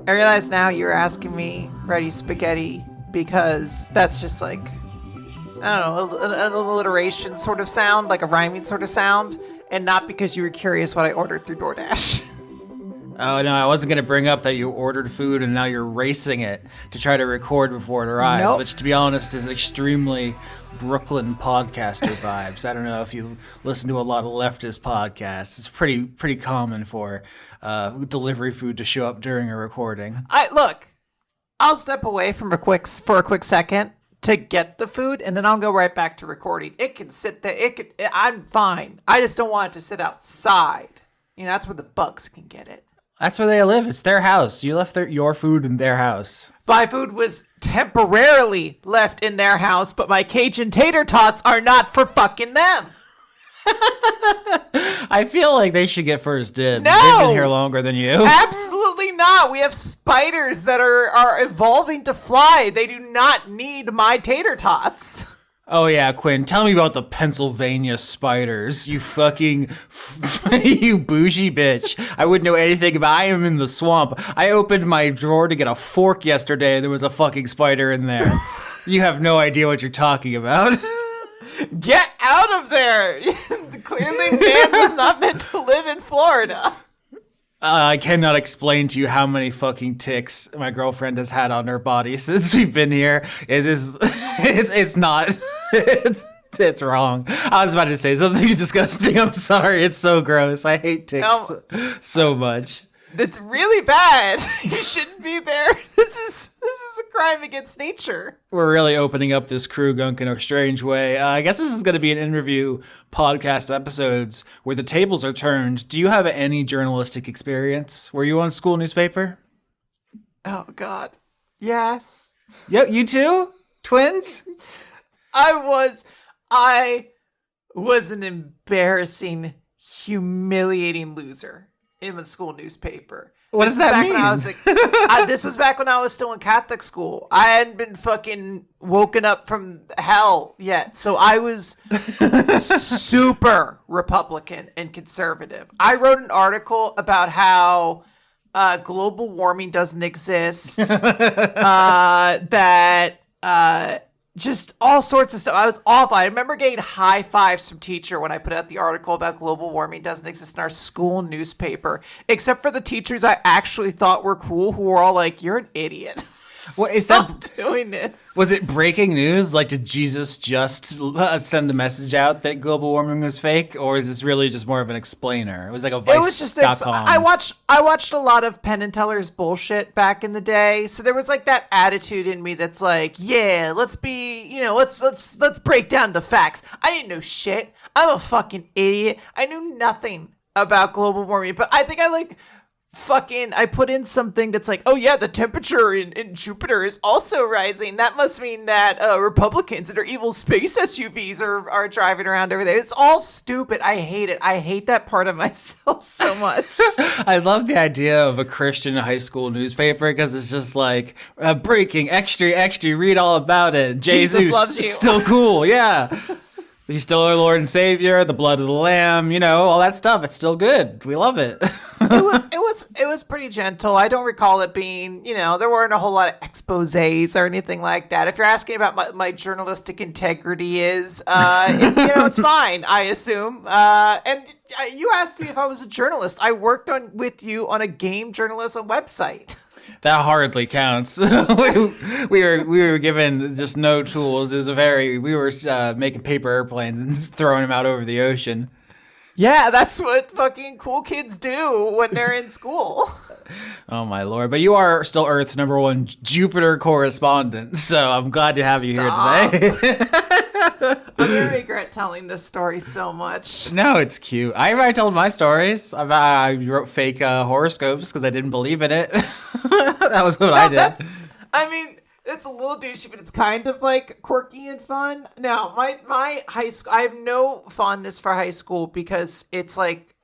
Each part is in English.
I realize now you're asking me ready spaghetti because that's just like, I don't know, an alliteration sort of sound, like a rhyming sort of sound, and not because you were curious what I ordered through DoorDash. Oh no, I wasn't gonna bring up that you ordered food and now you're racing it to try to record before it arrives, Nope. which to be honest is extremely Brooklyn podcaster vibes. I don't know if you listen to a lot of leftist podcasts. It's pretty common for delivery food to show up during a recording. I'll step away for a quick second to get the food, and then I'll go right back to recording. It can sit there. I'm fine. I just don't want it to sit outside. You know, that's where the bugs can get it. That's where they live. It's their house. You left your food in their house. My food was temporarily left in their house, but my Cajun tater tots are not for fucking them. I feel like they should get first dibs. No! They've been here longer than you. Absolutely not. We have spiders that are evolving to fly. They do not need my tater tots. Oh yeah, Quinn, tell me about the Pennsylvania spiders. You fucking, you bougie bitch. I wouldn't know anything about, I am in the swamp. I opened my drawer to get a fork yesterday and there was a fucking spider in there. You have no idea what you're talking about. Get out of there. Clearly man was not meant to live in Florida. I cannot explain to you how many fucking ticks my girlfriend has had on her body since we've been here. It's not, it's wrong. I was about to say something disgusting. I'm sorry. It's so gross. I hate ticks so much. It's really bad. You shouldn't be there. This is a crime against nature. We're really opening up this crew gunk in a strange way. I guess this is going to be an interview podcast episodes where the tables are turned. Do you have any journalistic experience? Were you on school newspaper? Oh, God. Yes. Yep, you too? Twins? I was an embarrassing, humiliating loser in the school newspaper. What does that mean? This was back when I was still in Catholic school. I hadn't been fucking woken up from hell yet. So I was super Republican and conservative. I wrote an article about how global warming doesn't exist. Just all sorts of stuff. I was awful. I remember getting high fives from teacher when I put out the article about global warming doesn't exist in our school newspaper, except for the teachers I actually thought were cool, who were all like, "You're an idiot." What is Stop that? doing this? Was it breaking news? Like, did Jesus just send the message out that global warming was fake, or is this really just more of an explainer? It was like a Vice. It was just I watched a lot of Penn and Teller's bullshit back in the day, so there was like that attitude in me that's like, yeah, let's break down the facts. I didn't know shit. I'm a fucking idiot. I knew nothing about global warming, but I think I put in something that's like, oh yeah, the temperature in Jupiter is also rising. That must mean that Republicans that are evil space SUVs are driving around over there. It's all stupid. I hate it. I hate that part of myself so much. I love the idea of a Christian high school newspaper because it's just like breaking, extra, read all about it. Jesus loves you. Still cool, yeah. He's still our Lord and Savior, the blood of the Lamb, all that stuff. It's still good. We love it. It was pretty gentle. I don't recall it being, there weren't a whole lot of exposés or anything like that. If you're asking about my journalistic integrity it's fine, I assume. And you asked me if I was a journalist. I worked with you on a game journalism website. That hardly counts. we were given just no tools. We were making paper airplanes and throwing them out over the ocean. Yeah, that's what fucking cool kids do when they're in school. Oh my Lord. But you are still Earth's #1 Jupiter correspondent, so I'm glad to have you here today. I'm going to regret telling this story so much. No, it's cute. I told my stories. I wrote fake horoscopes because I didn't believe in it. That was what I did. It's a little douchey, but it's kind of like quirky and fun. Now, my high school, I have no fondness for high school because it's like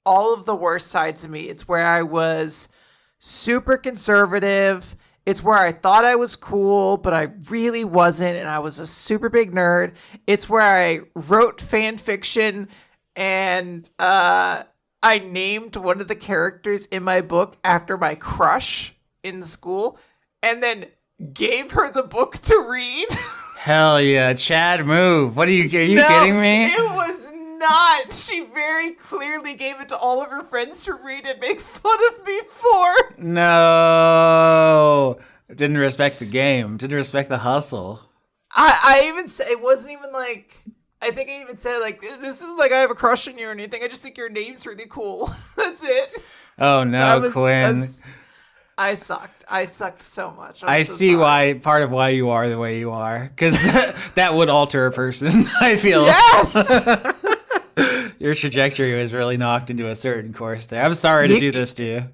all of the worst sides of me. It's where I was super conservative. It's where I thought I was cool, but I really wasn't, and I was a super big nerd. It's where I wrote fan fiction, and I named one of the characters in my book after my crush in school, and then gave her the book to read. Hell yeah, Chad move. Are you No, kidding me? It was not. She very clearly gave it to all of her friends to read and make fun of me for. No. Didn't respect the game. Didn't respect the hustle. I even said, it wasn't even like, I think I even said, like, this isn't like I have a crush on you or anything. I just think your name's really cool. That's it. Oh no, Quinn. I sucked. I sucked so much. I so see sorry. why, part of why you are the way you are. Because that would alter a person, I feel. Yes! Your trajectory was really knocked into a certain course there. I'm sorry to do this to you.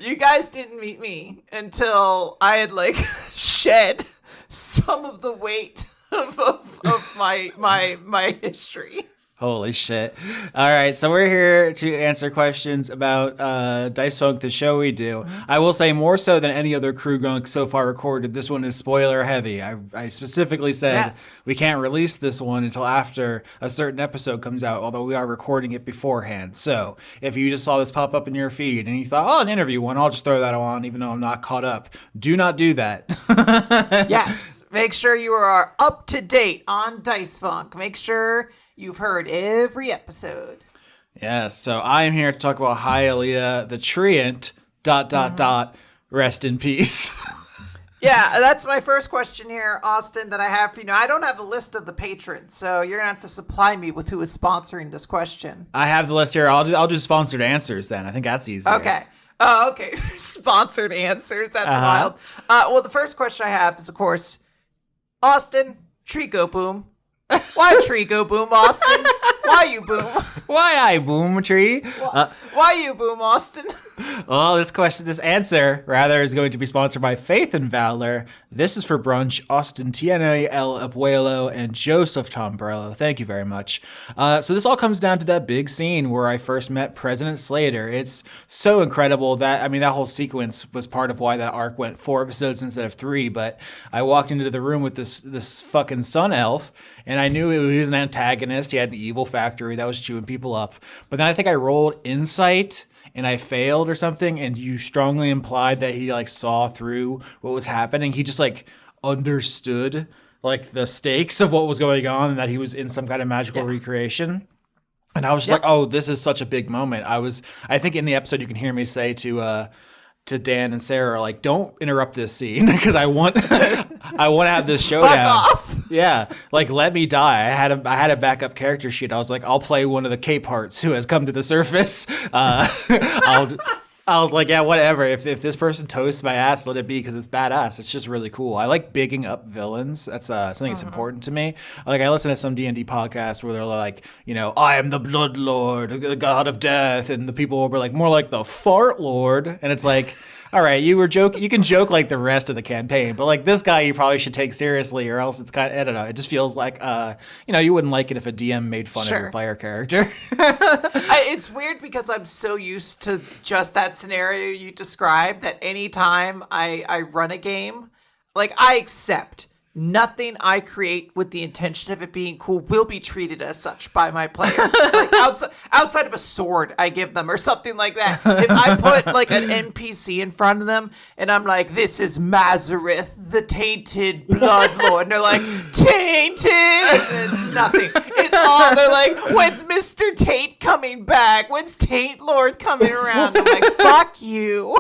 You guys didn't meet me until I had, like, shed some of the weight of my history. Holy shit. All right, so we're here to answer questions about Dice Funk, the show we do. I will say more so than any other Crew Gunk so far recorded, this one is spoiler heavy. I specifically said we can't release this one until after a certain episode comes out, although we are recording it beforehand. So if you just saw this pop up in your feed and you thought, oh, an interview one, I'll just throw that on even though I'm not caught up. Do not do that. Yes, make sure you are up to date on Dice Funk. Make sure you've heard every episode. Yes, so I am here to talk about Hialeah, the Treant, ... Rest in peace. Yeah, that's my first question here, Austin, that I have for you. Now, I don't have a list of the patrons, so you're going to have to supply me with who is sponsoring this question. I have the list here. I'll do sponsored answers then. I think that's easier. Okay. Oh, okay. Sponsored answers. That's wild. Well, the first question I have is, of course, Austin, Trico Boom. Why Trico Boom, Austin? Why you boom? Why I boom tree? Why you boom, Austin? Well, this answer, rather, is going to be sponsored by Faith and Valor. This is for brunch. Austin Tiene El Abuelo and Joseph Tombrello. Thank you very much. So this all comes down to that big scene where I first met President Slater. It's so incredible that whole sequence was part of why that arc went 4 episodes instead of 3. But I walked into the room with this fucking sun elf, and I knew he was an antagonist. He had an evil factory that was chewing people up. But then I think I rolled insight and I failed or something, and you strongly implied that he like saw through what was happening. He just like understood like the stakes of what was going on and that he was in some kind of magical recreation. And I was just like, oh, this is such a big moment. I think in the episode you can hear me say to Dan and Sarah, like, don't interrupt this scene because I want to have this showdown. Fuck off. Yeah, like let me die. I had a backup character sheet. I was like, I'll play one of the Cape Hearts who has come to the surface. I was like, yeah, whatever. If this person toasts my ass, let it be because it's badass. It's just really cool. I like bigging up villains. That's something that's important to me. Like I listen to some D&D podcasts where they're like, I am the Blood Lord, the God of Death, and the people will be like, more like the Fart Lord, and it's like, all right, you can joke like the rest of the campaign, but like this guy you probably should take seriously, or else it's kind of, I don't know. It just feels like you wouldn't like it if a DM made fun of your player character. It's weird because I'm so used to just that scenario you described that anytime I run a game, like I accept nothing I create with the intention of it being cool will be treated as such by my players. Like outside of a sword I give them or something like that. If I put like an NPC in front of them and I'm like, this is Mazareth, the tainted blood lord, and they're like, tainted, and it's nothing. It's all, they're like, when's Mr. Tate coming back? When's Taintlord coming around? I'm like, fuck you.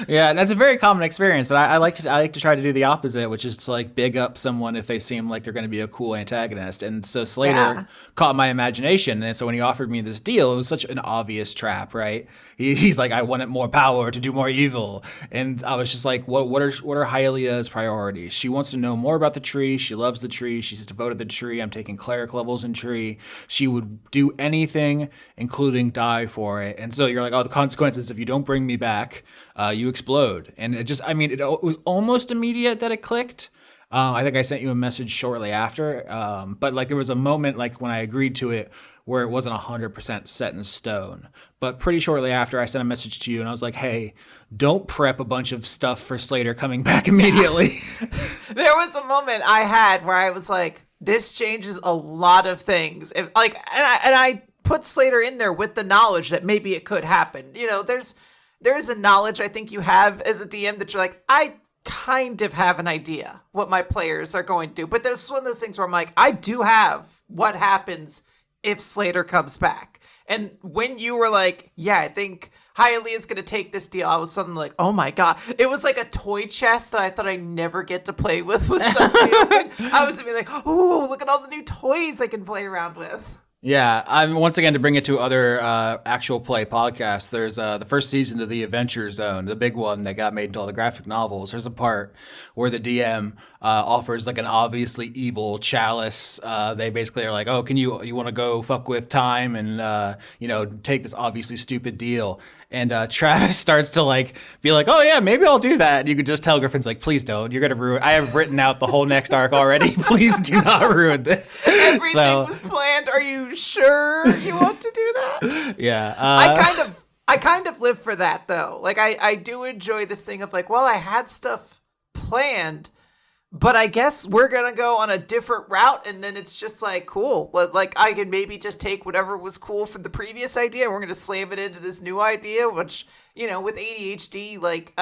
Yeah, that's a very common experience, but I like to try to do the opposite, which is to like big up someone if they seem like they're going to be a cool antagonist. And so Slater caught my imagination, and so when he offered me this deal, it was such an obvious trap, right? He's like, I wanted more power to do more evil, and I was just like, what are Hialeah's priorities? She wants to know more about the tree. She loves the tree. She's devoted to the tree. I'm taking cleric levels in tree. She would do anything, including die for it. And so you're like, oh, the consequences if you don't bring me back, you explode. And it was almost immediate that it clicked. I think I sent you a message shortly after, but like there was a moment like when I agreed to it where it wasn't 100% set in stone. But pretty shortly after, I sent a message to you and I was like, hey, don't prep a bunch of stuff for Slater coming back immediately. There was a moment I had where I was like, this changes a lot of things. And I put Slater in there with the knowledge that maybe it could happen. You know, there's a knowledge I think you have as a DM that you're like, I kind of have an idea what my players are going to do. But there's one of those things where I'm like, I do have what happens if Slater comes back. And when you were like, yeah, I think Hialeah is going to take this deal, I was suddenly like, oh my God. It was like a toy chest that I thought I never get to play with suddenly open. I was gonna be like, oh, look at all the new toys I can play around with. Yeah, I'm once again to bring it to other actual play podcasts. There's the first season of the Adventure Zone, the big one that got made into all the graphic novels. There's a part where the DM offers like an obviously evil chalice. They basically are like, "Oh, can you want to go fuck with time and take this obviously stupid deal?" And Travis starts to like be like, "Oh yeah, maybe I'll do that." And you could just tell Griffin's like, "Please don't. You're gonna ruin. I have written out the whole next arc already. Please do not ruin this." Everything was planned. Are you sure you want to do that? Yeah. I kind of live for that though. Like I do enjoy this thing of like, well, I had stuff planned, but I guess we're going to go on a different route. And then it's just like, cool. Like I can maybe just take whatever was cool from the previous idea. And we're going to slam it into this new idea, which, you know, with ADHD, like,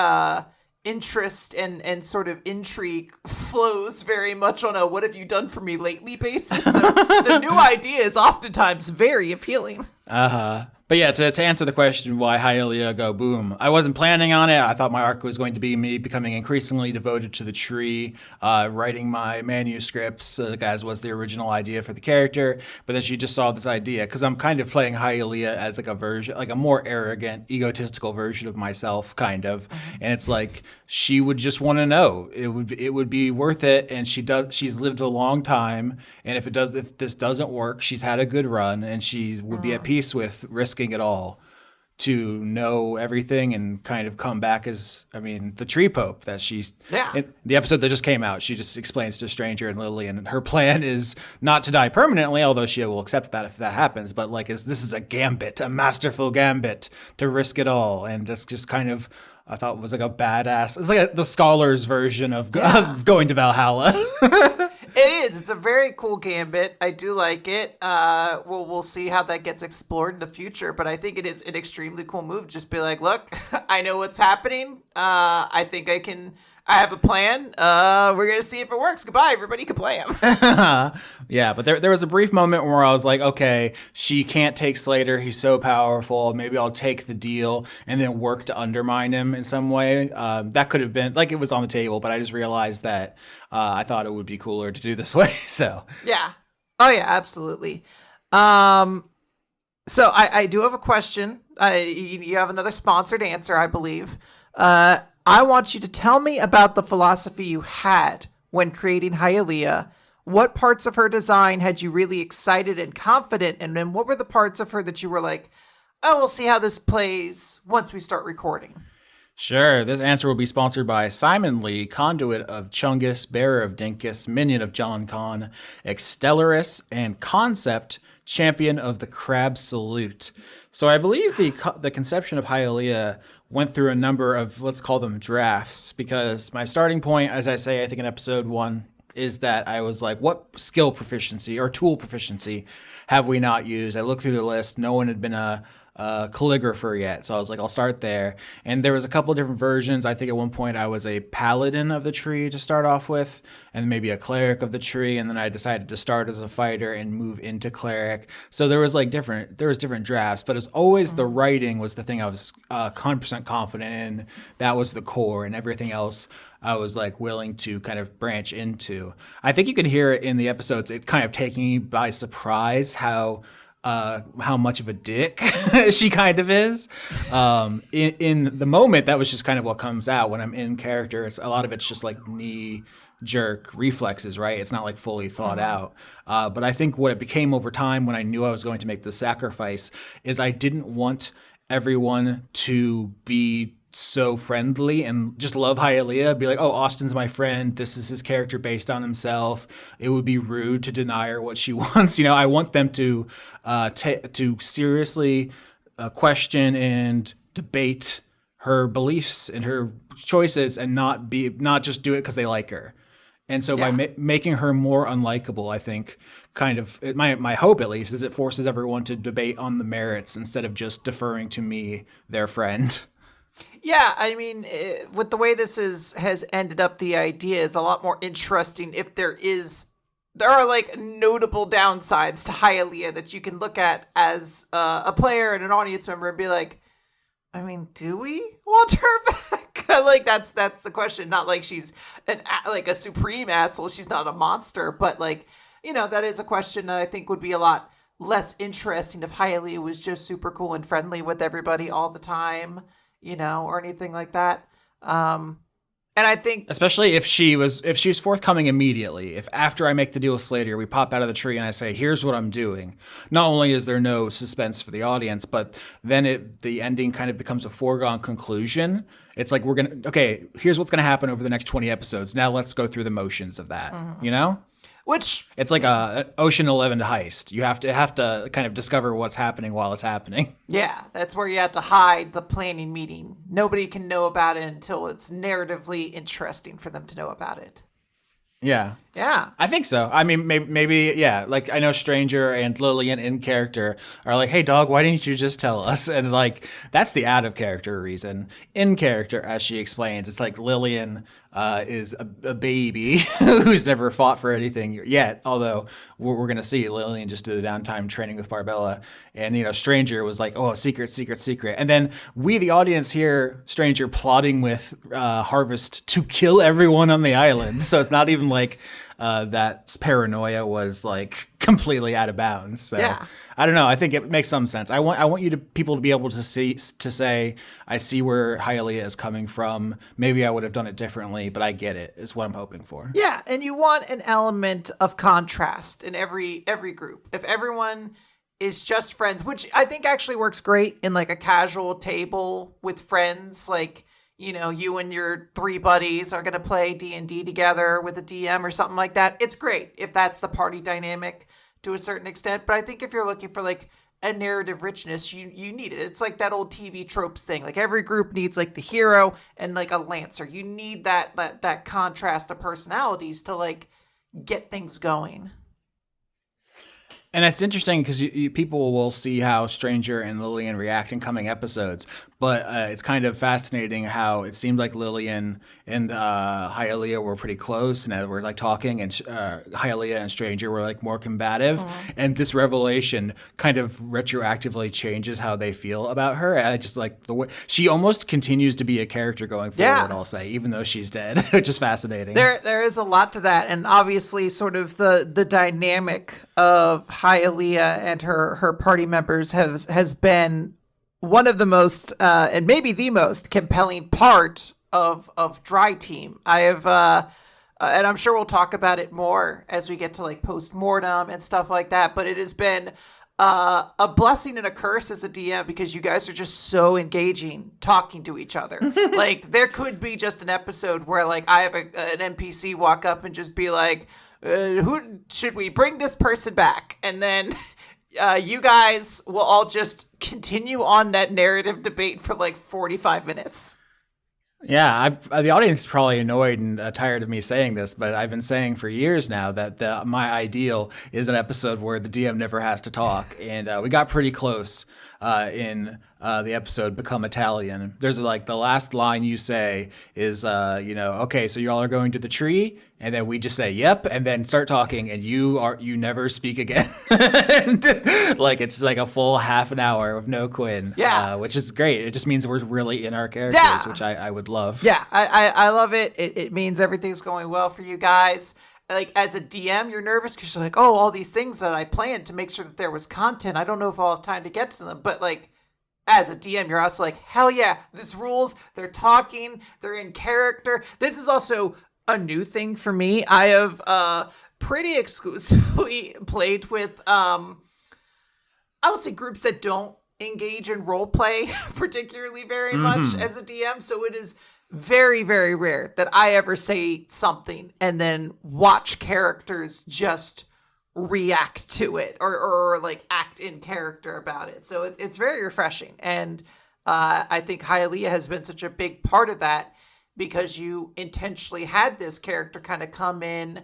interest and sort of intrigue flows very much on a what have you done for me lately basis. So the new idea is oftentimes very appealing. But yeah, to answer the question why Hialeah go boom, I wasn't planning on it. I thought my arc was going to be me becoming increasingly devoted to the tree, writing my manuscripts, as was the original idea for the character. But then she just saw this idea because I'm kind of playing Hialeah as like a version, like a more arrogant, egotistical version of myself, kind of. And it's like she would just want to know it would be worth it, and she's lived a long time, and if this doesn't work, she's had a good run, and she would be at peace with risking it all to know everything and kind of come back as, I mean, the tree pope that she's. Yeah. In the episode that just came out, she just explains to Stranger and Lily, and her plan is not to die permanently, although she will accept that if that happens. But like, this is a gambit, a masterful gambit to risk it all, and that's just kind of. I thought it was like a badass. It's like the scholar's version of going to Valhalla. It is. It's a very cool gambit. I do like it. We'll see how that gets explored in the future, but I think it is an extremely cool move. Just be like, look, I know what's happening. I think I have a plan. We're going to see if it works. Goodbye, everybody. Can play him. Yeah, but there was a brief moment where I was like, okay, she can't take Slater. He's so powerful. Maybe I'll take the deal and then work to undermine him in some way. That could have been, like, it was on the table, but I just realized that I thought it would be cooler to do this way. So yeah. Oh, yeah, absolutely. So I do have a question. You have another sponsored answer, I believe. I want you to tell me about the philosophy you had when creating Hialeah. What parts of her design had you really excited and confident? And then what were the parts of her that you were like, oh, we'll see how this plays once we start recording? Sure. This answer will be sponsored by Simon Lee, conduit of Chungus, bearer of Dinkus, minion of John Con, Extellaris, and concept champion of the Crab Salute. So I believe the conception of Hialeah went through a number of, let's call them drafts, because my starting point, as I say, I think in episode 1, is that I was like, what skill proficiency or tool proficiency have we not used? I looked through the list. No one had been a calligrapher yet. So I was like, I'll start there. And there was a couple of different versions. I think at one point I was a paladin of the tree to start off with, and maybe a cleric of the tree. And then I decided to start as a fighter and move into cleric. So there was different drafts, but as always, the writing was the thing I was 100% confident in. That was the core, and everything else I was like willing to kind of branch into. I think you can hear it in the episodes. It kind of taking me by surprise how much of a dick she kind of is. In the moment, that was just kind of what comes out when I'm in character. A lot of it's just like knee jerk reflexes, right? It's not like fully thought out. But I think what it became over time when I knew I was going to make the sacrifice is I didn't want everyone to be so friendly and just love Hialeah, be like, oh, Austin's my friend. This is his character based on himself. It would be rude to deny her what she wants. I want them to to seriously question and debate her beliefs and her choices, and not just do it because they like her. And so by Yeah. making her more unlikable, I think kind of my hope at least is it forces everyone to debate on the merits instead of just deferring to me, their friend. Yeah, I mean, with the way this has ended up, the idea is a lot more interesting if there are like notable downsides to Hialeah that you can look at as a player and an audience member and be like, I mean, do we want her back? Like that's the question. Not like she's like a supreme asshole. She's not a monster, but like that is a question that I think would be a lot less interesting if Hialeah was just super cool and friendly with everybody all the time, or anything like that. And I think Especially if she's forthcoming immediately. If after I make the deal with Slater, we pop out of the tree and I say, "Here's what I'm doing." Not only is there no suspense for the audience, but then the ending kind of becomes a foregone conclusion. It's like here's what's gonna happen over the next 20 episodes. Now let's go through the motions of that. which It's like a Ocean 11 heist. You have to kind of discover what's happening while it's happening. Yeah, that's where you have to hide the planning meeting. Nobody can know about it until it's narratively interesting for them to know about it. Yeah. Yeah. I think so. I mean, maybe, yeah. Like, I know Stranger and Lillian in character are like, "Hey, dog, why didn't you just tell us?" And like, that's the out of character reason. In character, as she explains, it's like Lillian is a baby who's never fought for anything yet. Although we're gonna see Lillian just did a downtime training with Barbella, and Stranger was like, "Oh, secret, secret, secret," and then we, the audience, hear Stranger plotting with Harvest to kill everyone on the island. So it's not even like that paranoia was like completely out of bounds. So Yeah. I don't know. I think it makes some sense. I want people to be able to say, I see where Hialeah is coming from. Maybe I would have done it differently, but I get it. Is what I'm hoping for. Yeah, and you want an element of contrast in every group. If everyone is just friends, which I think actually works great in like a casual table with friends, like you and your three buddies are going to play D&D together with a DM or something like that. It's great if that's the party dynamic to a certain extent. But I think if you're looking for like a narrative richness, you need it. It's like that old TV tropes thing. Like every group needs like the hero and like a lancer. You need that contrast of personalities to like get things going. And it's interesting because people will see how Stranger and Lillian react in coming episodes, but it's kind of fascinating how it seemed like Lillian and Hialeah were pretty close, and were like talking, and Hialeah and Stranger were like more combative, and this revelation kind of retroactively changes how they feel about her. And I just like the way she almost continues to be a character going forward. Yeah. I'll say, even though she's dead, which is fascinating. There is a lot to that, and obviously, sort of the dynamic of Hialeah and her party members has been one of the most and maybe the most compelling part of Dry Team. I have and I'm sure we'll talk about it more as we get to like post-mortem and stuff like that, but it has been a blessing and a curse as a DM because you guys are just so engaging talking to each other. Like there could be just an episode where like I have an NPC walk up and just be like, who should we bring this person back? And then you guys will all just continue on that narrative debate for like 45 minutes. Yeah, the audience is probably annoyed and tired of me saying this, but I've been saying for years now that my ideal is an episode where the DM never has to talk, and we got pretty close in the episode Become Italian. There's like the last line you say is, okay, so you all are going to the tree, and then we just say yep, and then start talking, and you never speak again. Like it's like a full half an hour of no Quinn. Yeah, which is great. It just means we're really in our characters, which I would love. Yeah, I love it. It means everything's going well for you guys. Like as a DM, you're nervous because you're like, oh, all these things that I planned to make sure that there was content. I don't know if I'll have time to get to them, but like as a DM, you're also like, hell yeah, this rules. They're talking. They're in character. This is also a new thing for me. I have pretty exclusively played with I would say groups that don't engage in role play particularly very much as a DM, so it is very, very rare that I ever say something and then watch characters just react to it or like act in character about it. So it's very refreshing. And I think Hialeah has been such a big part of that because you intentionally had this character kind of come in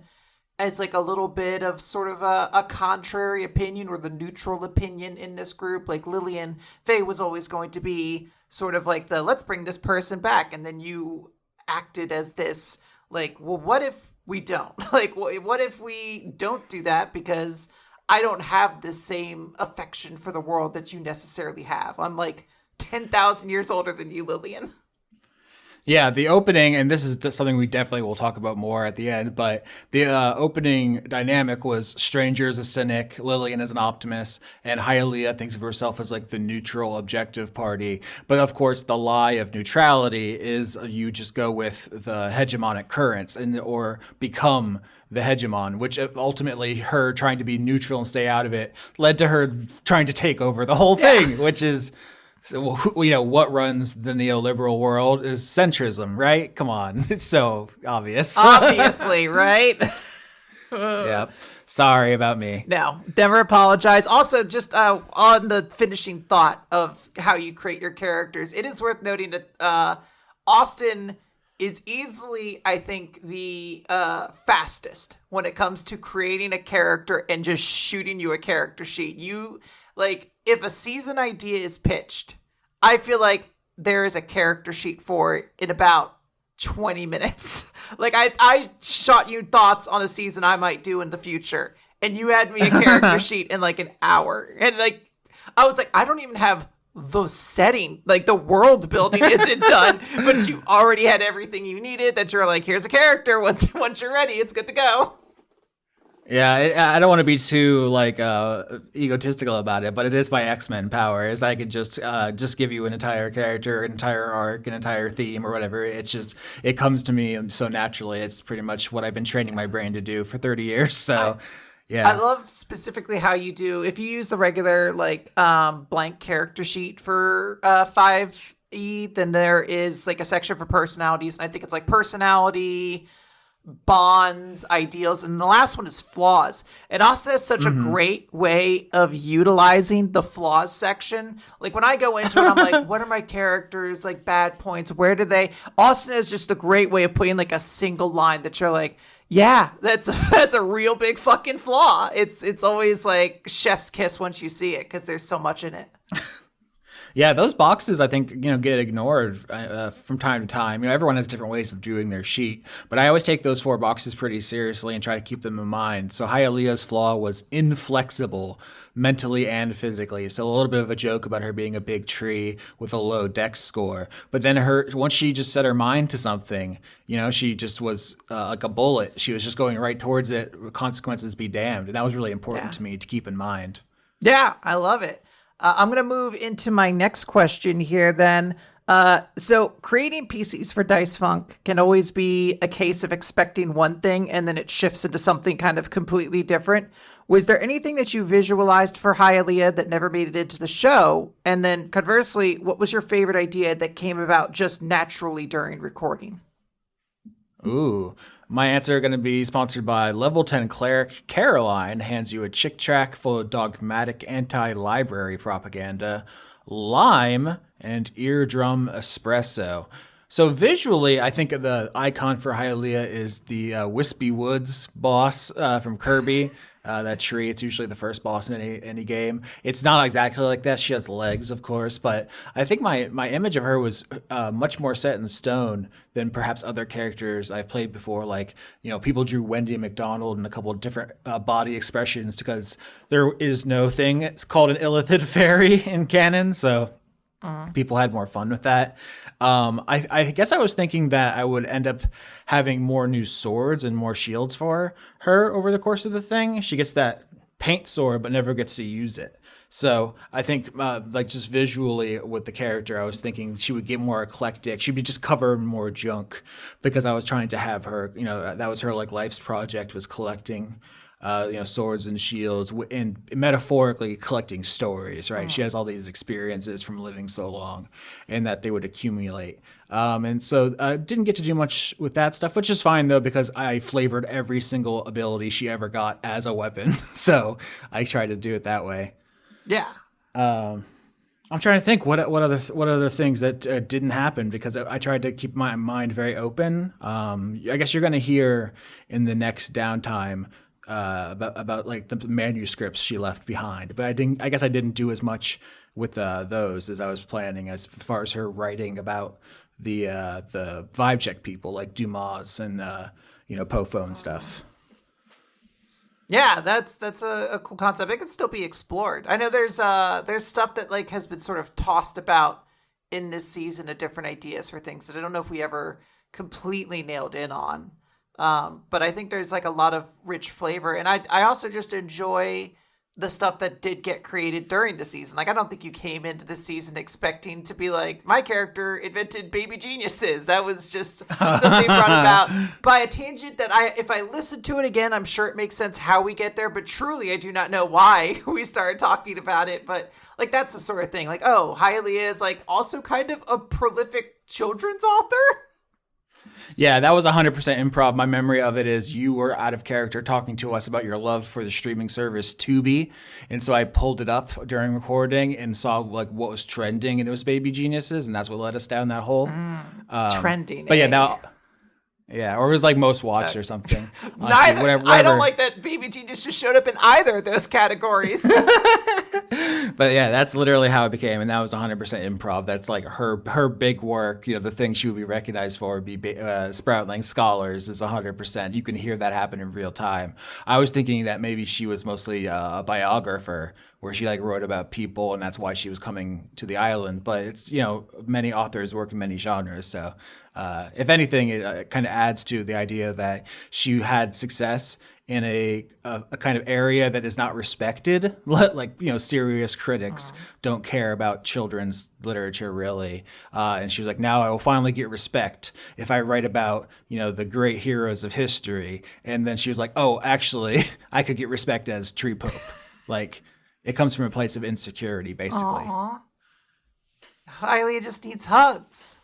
as like a little bit of sort of a contrary opinion or the neutral opinion in this group. Like Lillian Faye was always going to be sort of like the let's bring this person back, and then you acted as this like, well, what if we don't? Like, what if we don't do that because I don't have the same affection for the world that you necessarily have. I'm like 10,000 years older than you, Lillian. Yeah, the opening, and this is something we definitely will talk about more at the end, but the opening dynamic was Stranger as a cynic, Lillian as an optimist, and Hialeah thinks of herself as like the neutral, objective party. But of course, the lie of neutrality is you just go with the hegemonic currents and or become the hegemon, which ultimately her trying to be neutral and stay out of it led to her trying to take over the whole thing, which is... So, you know, what runs the neoliberal world is centrism, right? Come on. It's so obvious. Obviously, right? Yep. Sorry about me. No, never apologize. Also, just on the finishing thought of how you create your characters, it is worth noting that Austin is easily, I think, the fastest when it comes to creating a character and just shooting you a character sheet. You... Like, if a season idea is pitched, I feel like there is a character sheet for it in about 20 minutes. Like, I shot you thoughts on a season I might do in the future, and you had me a character sheet in, like, an hour. And, like, I was like, I don't even have the setting. Like, the world building isn't done, but you already had everything you needed that you're like, here's a character. Once you're ready, it's good to go. Yeah, I don't want to be too like egotistical about it, but it is my X-Men powers. I could just give you an entire character, an entire arc, an entire theme, or whatever. It's just it comes to me so naturally. It's pretty much what I've been training my brain to do for 30 years. So, yeah. I love specifically how you do if you use the regular like blank character sheet for 5e, then there is like a section for personalities, and I think it's like personality, bonds, ideals, and the last one is flaws. It also has such a great way of utilizing the flaws section. Like when I go into it, I'm like, what are my characters like bad points? Where do they? Austin is just a great way of putting like a single line that you're like, yeah, that's a real big fucking flaw. It's always like chef's kiss once you see it because there's so much in it. Yeah, those boxes I think get ignored from time to time. Everyone has different ways of doing their sheet, but I always take those 4 boxes pretty seriously and try to keep them in mind. So Hialeah's flaw was inflexible, mentally and physically. So a little bit of a joke about her being a big tree with a low dex score, but then once she just set her mind to something, she just was like a bullet. She was just going right towards it. Consequences be damned, and that was really important to me to keep in mind. Yeah, I love it. I'm going to move into my next question here then. So creating PCs for Dice Funk can always be a case of expecting one thing and then it shifts into something kind of completely different. Was there anything that you visualized for Hialeah that never made it into the show? And then conversely, what was your favorite idea that came about just naturally during recording? Ooh, my answer is going to be sponsored by Level 10 Cleric Caroline hands you a chick track full of dogmatic anti-library propaganda, lime, and eardrum espresso. So visually, I think the icon for Hialeah is the Wispy Woods boss from Kirby. That tree, it's usually the first boss in any game. It's not exactly like that. She has legs, of course, but I think my image of her was much more set in stone than perhaps other characters I've played before. Like, people drew Wendy McDonald and a couple of different body expressions because there is no thing. It's called an illithid fairy in canon, so people had more fun with that. I guess I was thinking that I would end up having more new swords and more shields for her over the course of the thing. She gets that paint sword, but never gets to use it. So I think, just visually with the character, I was thinking she would get more eclectic. She'd be just covered in more junk because I was trying to have her, that was her like life's project was collecting swords and shields, and metaphorically collecting stories, right? She Mm. has all these experiences from living so long, and that they would accumulate. And so didn't get to do much with that stuff, which is fine though, because I flavored every single ability she ever got as a weapon. So I tried to do it that way. Yeah. I'm trying to think what other things that didn't happen because I tried to keep my mind very open. I guess you're going to hear in the next downtime about like the manuscripts she left behind, but I didn't. I guess I didn't do as much with those as I was planning as far as her writing about the vibe check people like Dumas and Pofo and stuff. Yeah, that's a cool concept. It can still be explored. I know there's stuff that like has been sort of tossed about in this season of different ideas for things that I don't know if we ever completely nailed in on. But I think there's like a lot of rich flavor, and I also just enjoy the stuff that did get created during the season. Like I don't think you came into the season expecting to be like my character invented baby geniuses. That was just something brought about by a tangent that if I listen to it again, I'm sure it makes sense how we get there. But truly, I do not know why we started talking about it. But like that's the sort of thing. Like Hialeah is like also kind of a prolific children's author. Yeah, that was 100% improv. My memory of it is you were out of character talking to us about your love for the streaming service Tubi, and so I pulled it up during recording and saw like what was trending, and it was Baby Geniuses, and that's what led us down that hole. Trending. But yeah, Eh? now yeah, or it was like most watched or something. Honestly, Neither. whatever. I don't like that Baby Genius just showed up in either of those categories. But yeah, that's literally how it became, and that was 100% improv. That's like her big work. The thing she would be recognized for would be Sproutling Scholars is 100%. You can hear that happen in real time. I was thinking that maybe she was mostly a biographer, where she like wrote about people, and that's why she was coming to the island. But it's many authors work in many genres, so if anything, it kind of adds to the idea that she had success in a kind of area that is not respected. Like, serious critics don't care about children's literature really. And she was like, now I will finally get respect if I write about, the great heroes of history. And then she was like, oh, actually, I could get respect as Tree Pope. Like, it comes from a place of insecurity, basically. Aww. Hialeah just needs hugs.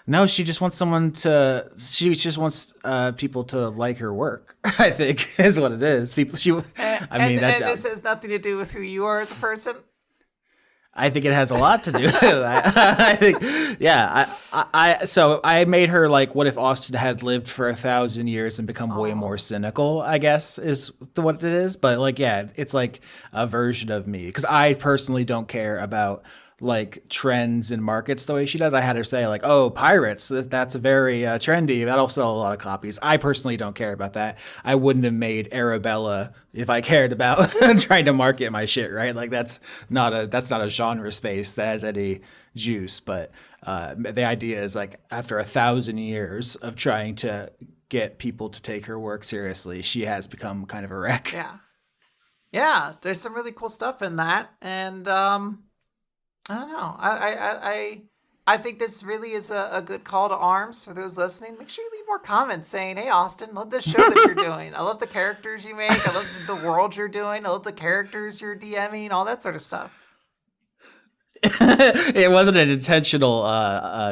No, she just wants she just wants people to like her work. I think is what it is. And this has nothing to do with who you are as a person. I think it has a lot to do with it. I think, yeah. So I made her like, what if Austin had lived for 1,000 years and become way more cynical, I guess, is what it is. But like, yeah, it's like a version of me. Because I personally don't care about like trends in markets the way she does. I had her say like, oh, pirates, that's very trendy. That'll sell a lot of copies. I personally don't care about that. I wouldn't have made Arabella if I cared about trying to market my shit, right? Like that's not a genre space that has any juice. But the idea is like after 1,000 years of trying to get people to take her work seriously, she has become kind of a wreck. Yeah, there's some really cool stuff in that. And I don't know. I think this really is a good call to arms for those listening. Make sure you leave more comments saying, "Hey, Austin, love this show that you're doing. I love the characters you make. I love the world you're doing. I love the characters you're DMing. All that sort of stuff." It wasn't an intentional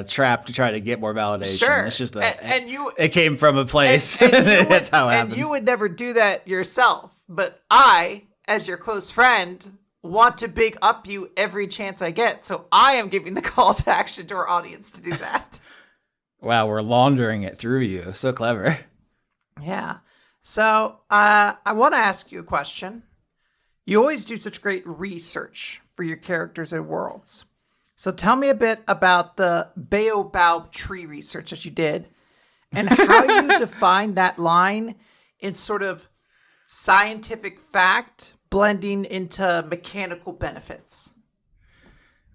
trap to try to get more validation. Sure, It's just it came from a place. That's how it happened. And you would never do that yourself, but I, as your close friend, want to big up you every chance I get. So I am giving the call to action to our audience to do that. Wow, we're laundering it through you. So clever. Yeah. So I want to ask you a question. You always do such great research for your characters and worlds. So tell me a bit about the baobab tree research that you did and how you define that line in sort of scientific fact blending into mechanical benefits.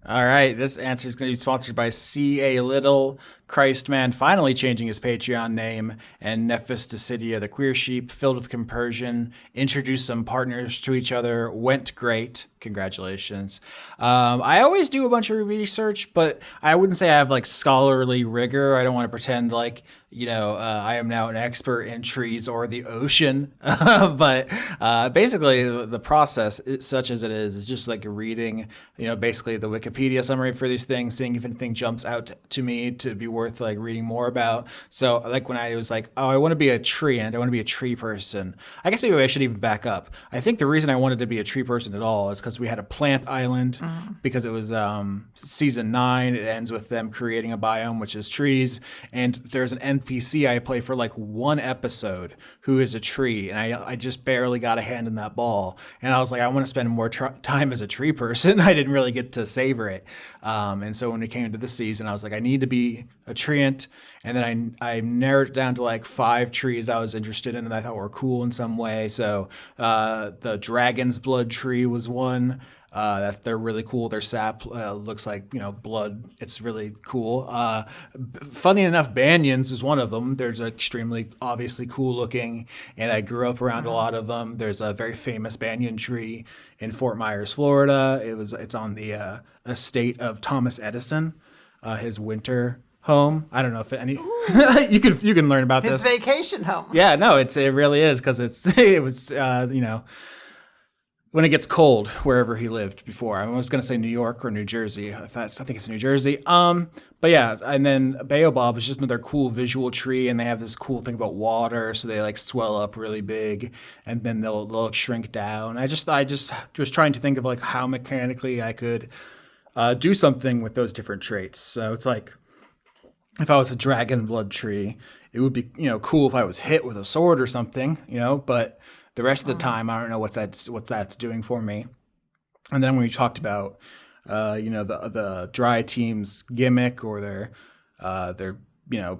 All right, this answer is going to be sponsored by C.A. Little, Christman finally changing his Patreon name, and Nephisticidia the Queer Sheep, filled with compersion, introduced some partners to each other, went great. Congratulations. I always do a bunch of research, but I wouldn't say I have like scholarly rigor. I don't want to pretend like I am now an expert in trees or the ocean. But basically, the process, such as it is just like reading, basically the Wikipedia summary for these things, seeing if anything jumps out to me to be worth like reading more about. So, like when I was like, oh, I want to be a tree and I want to be a tree person. I guess maybe I should even back up. I think the reason I wanted to be a tree person at all is because we had a plant island because it was season 9. It ends with them creating a biome, which is trees. And there's an NPC I play for like one episode who is a tree. And I just barely got a hand in that ball. And I was like, I want to spend more time as a tree person. I didn't really get to savor it. And so when we came to this season, I was like, I need to be a treant. And then I narrowed it down to like 5 trees I was interested in and I thought were cool in some way. So the dragon's blood tree was one. That they're really cool. Their sap looks like blood. It's really cool. Funny enough, banyans is one of them. There's extremely obviously cool looking, and I grew up around a lot of them. There's a very famous banyan tree in Fort Myers, Florida. It's on the estate of Thomas Edison, his winter home. I don't know if any you can learn about his this. vacation home. Yeah, no, it really is because it was when it gets cold wherever he lived before. I was going to say New York or New Jersey. I think it's New Jersey. But yeah, and then baobab is just another cool visual tree, and they have this cool thing about water, so they like swell up really big, and then they'll shrink down. I just was trying to think of like how mechanically I could do something with those different traits. So it's like if I was a dragon blood tree, it would be cool if I was hit with a sword or something, but the rest of the time, I don't know what that's doing for me. And then when we talked about, the dry team's gimmick or their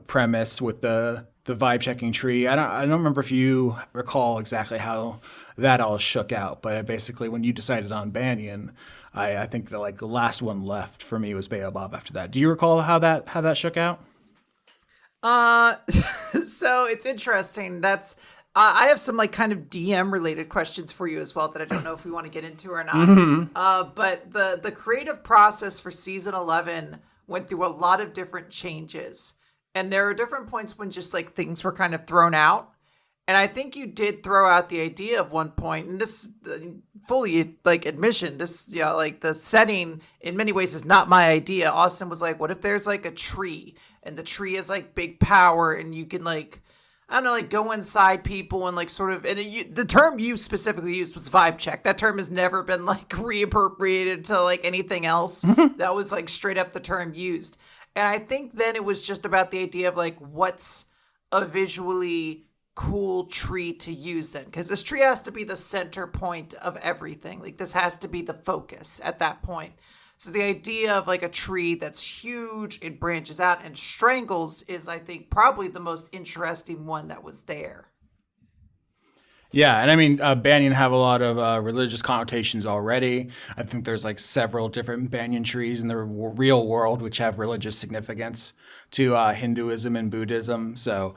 premise with the vibe checking tree, I don't remember if you recall exactly how that all shook out. But basically, when you decided on Banyan, I think the last one left for me was Baobab. After that, do you recall how that shook out? So it's interesting. I have some kind of DM related questions for you as well that I don't know if we want to get into or not. Mm-hmm. But the creative process for season 11 went through a lot of different changes, and there are different points when just things were kind of thrown out. And I think you did throw out the idea of one point, and this fully admission. This the setting in many ways is not my idea. Austin was like, "What if there's a tree, and the tree is big power, and you can I don't know, go inside people and sort of, and the term you specifically used was vibe check. That term has never been reappropriated to anything else. That was straight up the term used. And I think then it was just about the idea of what's a visually cool tree to use then, because this tree has to be the center point of everything. This has to be the focus at that point. So the idea of a tree that's huge, it branches out and strangles is, I think, probably the most interesting one that was there. Yeah, and I mean, banyan have a lot of religious connotations already. I think there's several different banyan trees in the real world which have religious significance to Hinduism and Buddhism. So,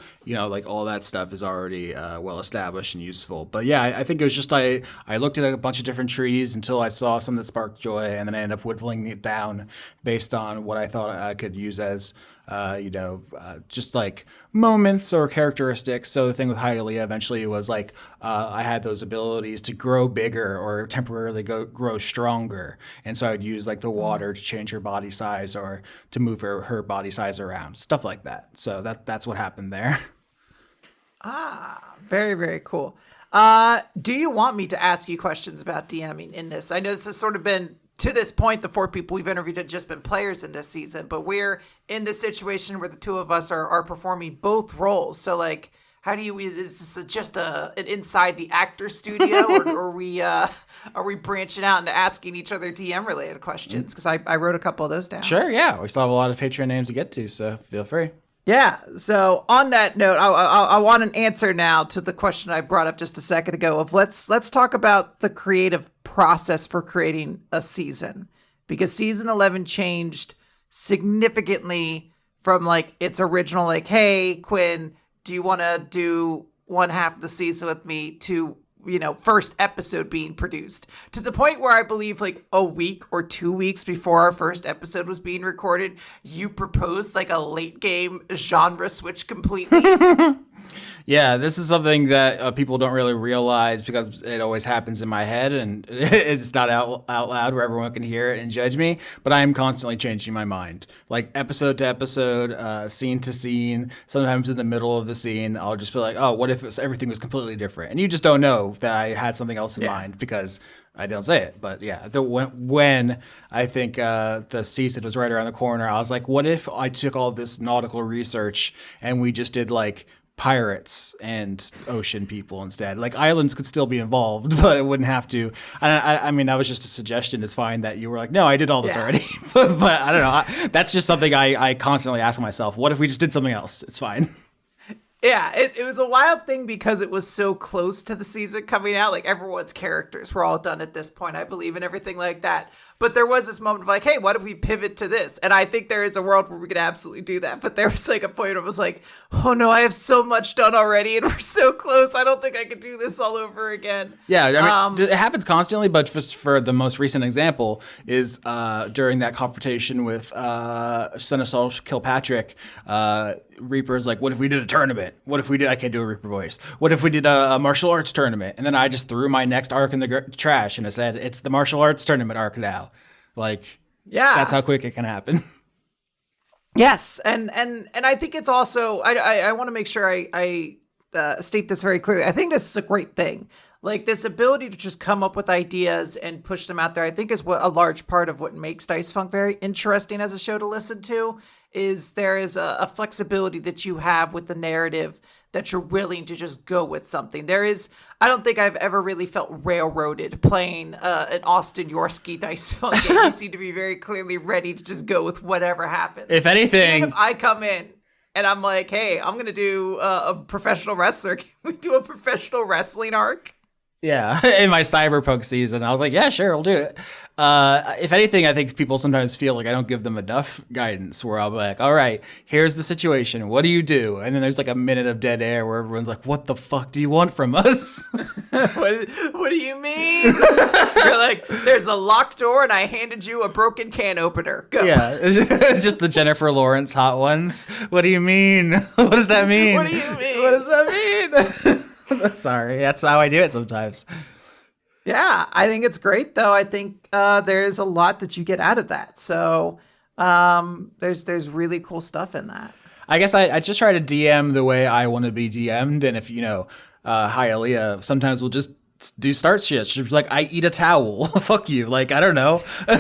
all that stuff is already well established and useful. But yeah, I think it was just I looked at a bunch of different trees until I saw some that sparked joy, and then I ended up whittling it down based on what I thought I could use as just moments or characteristics. So the thing with Hialeah eventually was I had those abilities to grow bigger or temporarily grow stronger. And so I would use the water to change her body size or to move her body size around, stuff like that. So that's what happened there. Very, very cool. Do you want me to ask you questions about DMing in this? I know this has sort of been, to this point, the 4 people we've interviewed have just been players in this season, but we're in this situation where the 2 of us are performing both roles. So how do you, is this just an inside the actor studio or are we branching out into asking each other DM related questions? Because I wrote a couple of those down. Sure. Yeah. We still have a lot of Patreon names to get to, so feel free. Yeah. So on that note, I want an answer now to the question I brought up just a second ago of let's talk about the creative process for creating a season, because season 11 changed significantly from its original hey Quinn, do you want to do one half of the season with me, to first episode being produced, to the point where I believe like a week or 2 weeks before our first episode was being recorded, you proposed like a late game genre switch completely. Yeah, this is something that people don't really realize because it always happens in my head and it's not out loud where everyone can hear it and judge me. But I am constantly changing my mind, like episode to episode, scene to scene. Sometimes in the middle of the scene, I'll just be like, "Oh, what if everything was completely different?" And you just don't know that I had something else in mind because I don't say it. But yeah, when I think the season was right around the corner, I was like, "What if I took all this nautical research and we just did like pirates and ocean people instead? Like islands could still be involved, but it wouldn't have to." I mean, that was just a suggestion. It's fine that you were like, no, I did all this already. but I don't know. That's just something I constantly ask myself. What if we just did something else? It's fine. Yeah, it was a wild thing because it was so close to the season coming out. Like everyone's characters were all done at this point, I believe, and everything like that. But there was this moment of like, hey, what if we pivot to this? And I think there is a world where we could absolutely do that. But there was like a point where it was like, oh no, I have so much done already and we're so close. I don't think I could do this all over again. Yeah, I mean, it happens constantly, but just for the most recent example is during that confrontation with Seneschal Kilpatrick, Reaper's like, what if we did a tournament? What if we did, I can't do a Reaper voice. What if we did a martial arts tournament? And then I just threw my next arc in the trash and I said, it's the martial arts tournament arc now. Like, yeah, that's how quick it can happen. Yes. And I think it's also, I want to make sure I state this very clearly. I think this is a great thing. Like this ability to just come up with ideas and push them out there, I think is what a large part of what makes Dice Funk very interesting as a show to listen to. Is there is a flexibility that you have with the narrative that you're willing to just go with something. I don't think I've ever really felt railroaded playing an Austin Yorsky Dice Funk game. You seem to be very clearly ready to just go with whatever happens. If anything, even if I come in and I'm like, hey, I'm going to do a professional wrestler, can we do a professional wrestling arc? Yeah, in my Cyberpunk season, I was like, yeah, sure, we'll do it. If anything, I think people sometimes feel like I don't give them enough guidance where I'll be like, all right, here's the situation. What do you do? And then there's like a minute of dead air where everyone's like, what the fuck do you want from us? What do you mean? You're like, there's a locked door and I handed you a broken can opener. Go. Yeah, it's just the Jennifer Lawrence hot ones. What do you mean? What does that mean? What do you mean? What does that mean? Sorry, that's how I do it sometimes. Yeah, I think it's great, though. I think there's a lot that you get out of that. So there's really cool stuff in that. I guess I just try to DM the way I want to be DM'd. And if, Hialeah, sometimes we'll just do start shit. She'll be like, I eat a towel. Fuck you. Like, I don't know. Yeah,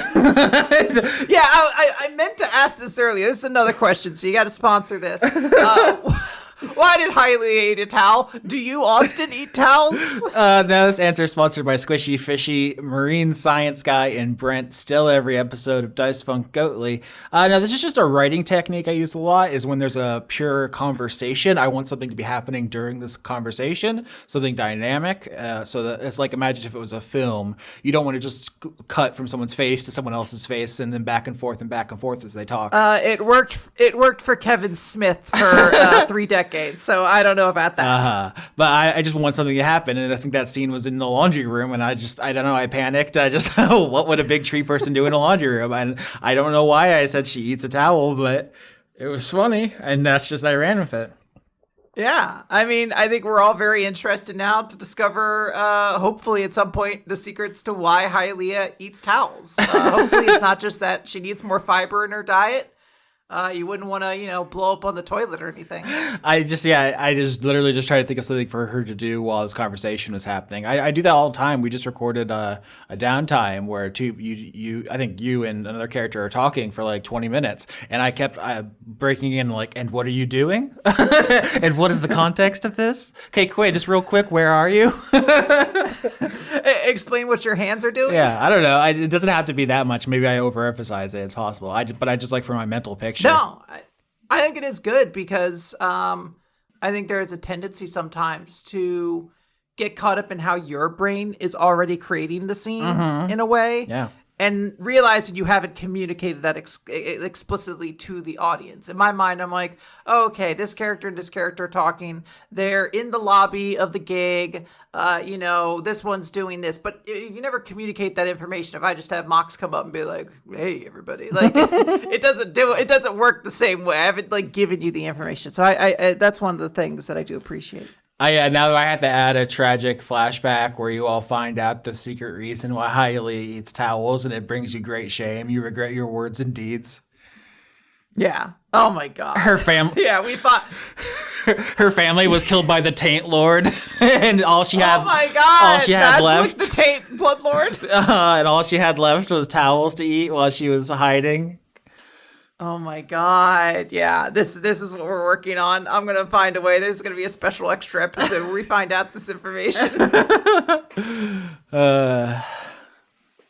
I meant to ask this earlier. This is another question, so you got to sponsor this. Why did Hialeah eat a towel? Do you, Austin, eat towels? No, this answer is sponsored by Squishy Fishy, Marine Science Guy, and Brent. Still every episode of Dice Funk Goatly. Now, this is just a writing technique I use a lot, is when there's a pure conversation, I want something to be happening during this conversation, something dynamic. So that it's like, imagine if it was a film. You don't want to just cut from someone's face to someone else's face and then back and forth as they talk. It worked for Kevin Smith for 3 decades. So I don't know about that. But I just want something to happen, and I think that scene was in the laundry room, and I don't know, I panicked. I just, what would a big tree person do in a laundry room? And I don't know why I said she eats a towel, but it was funny, and I ran with it. Yeah, I mean, I think we're all very interested now to discover, hopefully at some point, the secrets to why Hialeah eats towels. Hopefully it's not just that she needs more fiber in her diet. You wouldn't want to, blow up on the toilet or anything. I just literally just try to think of something for her to do while this conversation was happening. I do that all the time. We just recorded a downtime where I think you and another character are talking for like 20 minutes, and I kept breaking in like, and what are you doing? And what is the context of this? Okay, Quinn, just real quick, where are you? Explain what your hands are doing. Yeah, I don't know. It doesn't have to be that much. Maybe I overemphasize it. It's possible. But I just like for my mental picture. No, I think it is good because I think there is a tendency sometimes to get caught up in how your brain is already creating the scene in a way. Yeah. and realizing you haven't communicated that explicitly to the audience. In my mind, I'm like, oh, okay, this character and this character are talking. They're in the lobby of the gig. This one's doing this. But if you never communicate that information, if I just have Mox come up and be like, hey, everybody, like, it doesn't work the same way. I haven't, like, given you the information. So I that's one of the things that I do appreciate. Now I have to add a tragic flashback where you all find out the secret reason why Hialeah eats towels, and it brings you great shame. You regret your words and deeds. Yeah. Oh my God. Her family. Yeah, we thought her family was killed by the Taintlord, and all she had. Oh my God. All she had left. Like the Taint Bloodlord. And all she had left was towels to eat while she was hiding. Oh my God. Yeah, this is what we're working on. I'm going to find a way. There's going to be a special extra episode where we find out this information.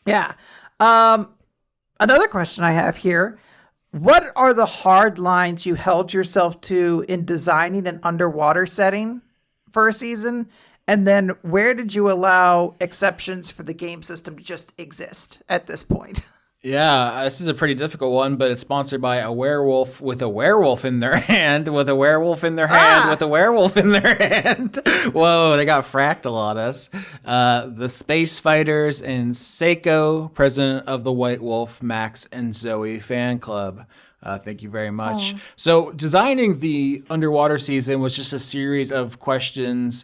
Yeah. Another question I have here. What are the hard lines you held yourself to in designing an underwater setting for a season? And then where did you allow exceptions for the game system to just exist at this point? Yeah, this is a pretty difficult one, but it's sponsored by a werewolf with a werewolf in their hand, with a werewolf in their hand, with a werewolf in their hand. Whoa, they got fractal on us. The Space Fighters and Seiko, president of the White Wolf, Max and Zoe fan club. Thank you very much. So designing the underwater season was just a series of questions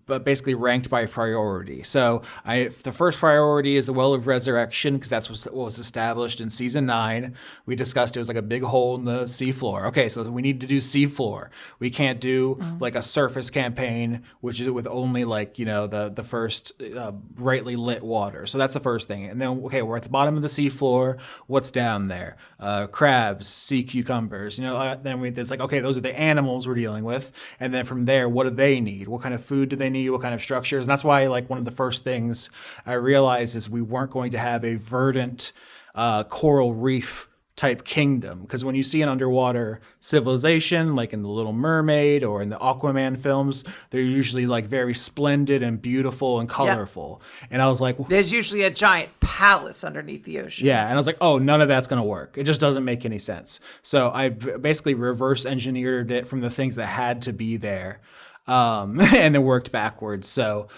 but basically ranked by priority. So the first priority is the Well of Resurrection, because that's what was established in season 9. We discussed it was like a big hole in the seafloor. Okay, so we need to do seafloor. We can't do like a surface campaign, which is with only the first brightly lit water. So that's the first thing. And then, okay, we're at the bottom of the seafloor. What's down there? Crabs, sea cucumbers. Then it's like, okay, those are the animals we're dealing with. And then from there, what do they need? What kind of food do they need? What kind of structures? And that's why, one of the first things I realized is we weren't going to have a verdant coral reef type kingdom, because when you see an underwater civilization, like in The Little Mermaid or in the Aquaman films, they're usually very splendid and beautiful and colorful. Yep. And I was like, there's usually a giant palace underneath the ocean. Yeah, and I was like, oh, none of that's going to work. It just doesn't make any sense. So I basically reverse engineered it from the things that had to be there. And then worked backwards. So,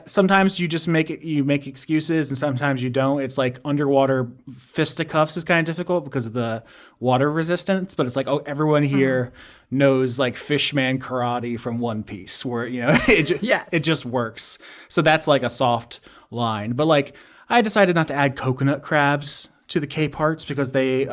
sometimes you just make excuses, and sometimes you don't. It's like underwater fisticuffs is kind of difficult because of the water resistance, but it's like, oh, everyone here knows fishman karate from One Piece, where it just works. So that's like a soft line. But I decided not to add coconut crabs to the K parts because they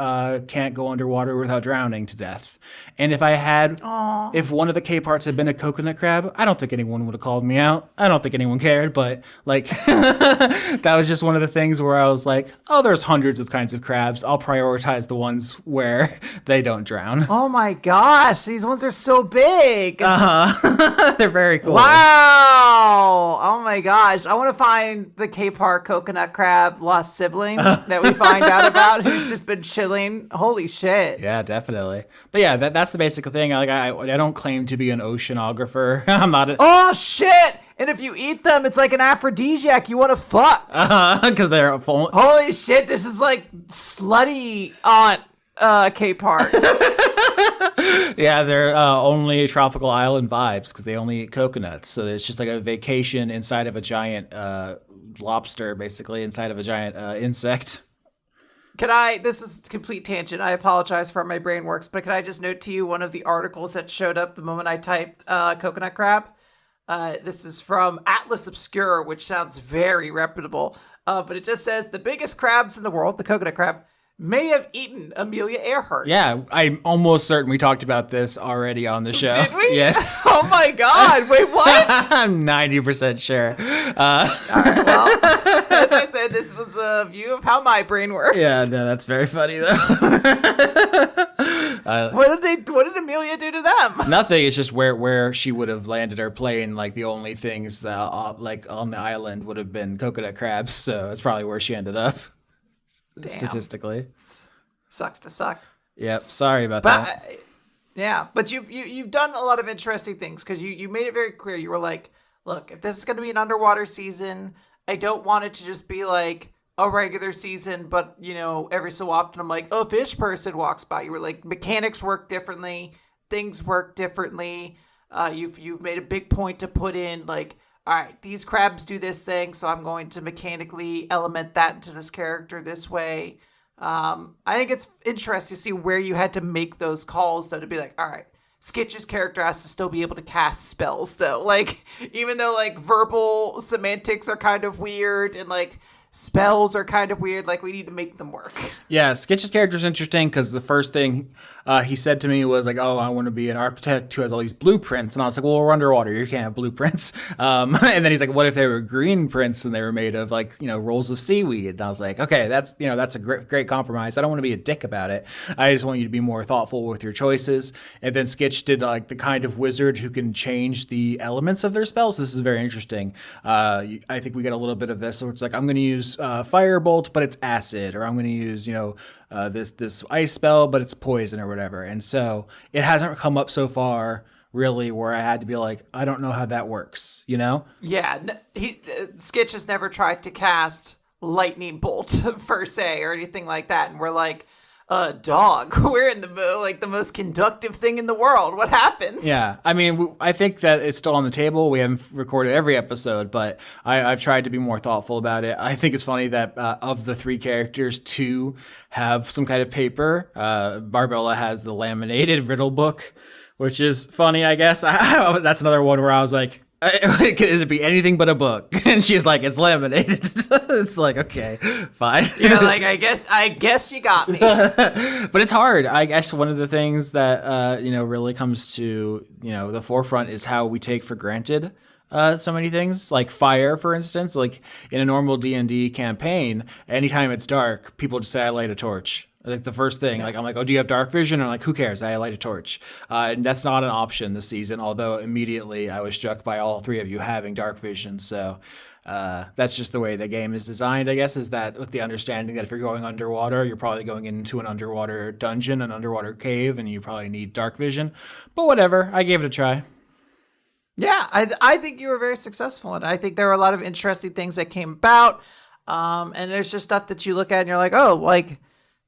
can't go underwater without drowning to death. And if if one of the K parts had been a coconut crab, I don't think anyone would have called me out. I don't think anyone cared, but that was just one of the things where I was like, oh, there's hundreds of kinds of crabs. I'll prioritize the ones where they don't drown. Oh my gosh, these ones are so big. They're very cool. Wow. Oh my gosh. I want to find the K part coconut crab lost sibling that we find out about, who's just been chilling. Holy shit. Yeah, definitely. But yeah, that's the basic thing. I don't claim to be an oceanographer. I'm not. Oh shit! And if you eat them, it's like an aphrodisiac. You want to fuck. Because they're full. Holy shit! This is like slutty aunt K-part. Yeah, they're only tropical island vibes because they only eat coconuts. So it's just like a vacation inside of a giant lobster, basically inside of a giant insect. This is a complete tangent. I apologize for how my brain works, but can I just note to you one of the articles that showed up the moment I typed coconut crab? This is from Atlas Obscure, which sounds very reputable. But it just says the biggest crabs in the world, the coconut crab, may have eaten Amelia Earhart. Yeah, I'm almost certain we talked about this already on the show. Did we? Yes. Oh my God. Wait, what? I'm 90% sure. All right, well, as I said, this was a view of how my brain works. Yeah, no, that's very funny, though. What did Amelia do to them? Nothing. It's just where she would have landed her plane. The only things that on the island would have been coconut crabs. So that's probably where she ended up. Damn. Statistically. Sucks to suck. Yep. Sorry about that. Yeah, but you've done a lot of interesting things, because you made it very clear. You were like, look, if this is going to be an underwater season, I don't want it to just be like a regular season, but every so often I'm like, a fish person walks by. You were like, mechanics work differently, things work differently. You've made a big point to put in like, all right, these crabs do this thing, so I'm going to mechanically element that into this character this way. I think it's interesting to see where you had to make those calls, though, to be like, all right, Skitch's character has to still be able to cast spells, though. Like, even though, like, verbal semantics are kind of weird and, like, spells are kind of weird, like, we need to make them work. Yeah, Skitch's character is interesting because the first thing he said to me was like, "Oh, I want to be an architect who has all these blueprints," and I was like, "Well, we're underwater. You can't have blueprints." And then he's like, "What if they were green prints and they were made of like rolls of seaweed?" And I was like, "Okay, that's a great compromise. I don't want to be a dick about it. I just want you to be more thoughtful with your choices." And then Skitch did like the kind of wizard who can change the elements of their spells. This is very interesting. I think we get a little bit of this. So it's like, I'm going to use firebolt, but it's acid, or I'm going to use this ice spell, but it's poison or whatever. And so it hasn't come up so far really where I had to be like, I don't know how that works, Yeah, Skitch has never tried to cast lightning bolt per se or anything like that, and we're like, dog, we're in the most conductive thing in the world. What happens? Yeah, I mean, I think that it's still on the table. We haven't recorded every episode, but I've tried to be more thoughtful about it. I think it's funny that of the three characters, two have some kind of paper. Barbella has the laminated riddle book, which is funny, I guess. That's another one where I was like, could it be anything but a book? And she was like, it's laminated. It's like, okay, fine. Like, I guess you got me. But it's hard. I guess one of the things that really comes to the forefront is how we take for granted so many things, like fire, for instance. Like in a normal D&D campaign, anytime it's dark, people just say, I light a torch. Like the first thing, like I'm like, oh, do you have dark vision? I'm like, who cares? I light a torch. And that's not an option this season, although immediately I was struck by all three of you having dark vision. So that's just the way the game is designed, I guess, is that with the understanding that if you're going underwater, you're probably going into an underwater dungeon, an underwater cave, and you probably need dark vision. But whatever, I gave it a try. Yeah, I think you were very successful, and I think there were a lot of interesting things that came about. And there's just stuff that you look at and you're like, oh, like,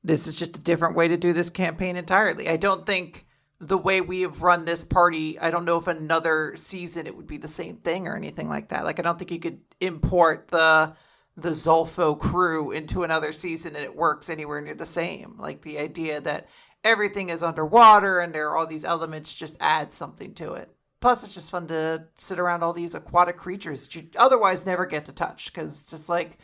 this is just a different way to do this campaign entirely. I don't think the way we have run this party, I don't know if another season it would be the same thing or anything like that. Like, I don't think you could import the Zolfo crew into another season and it works anywhere near the same. Like, the idea that everything is underwater and there are all these elements just adds something to it. Plus, it's just fun to sit around all these aquatic creatures that you otherwise never get to touch, because it's just like,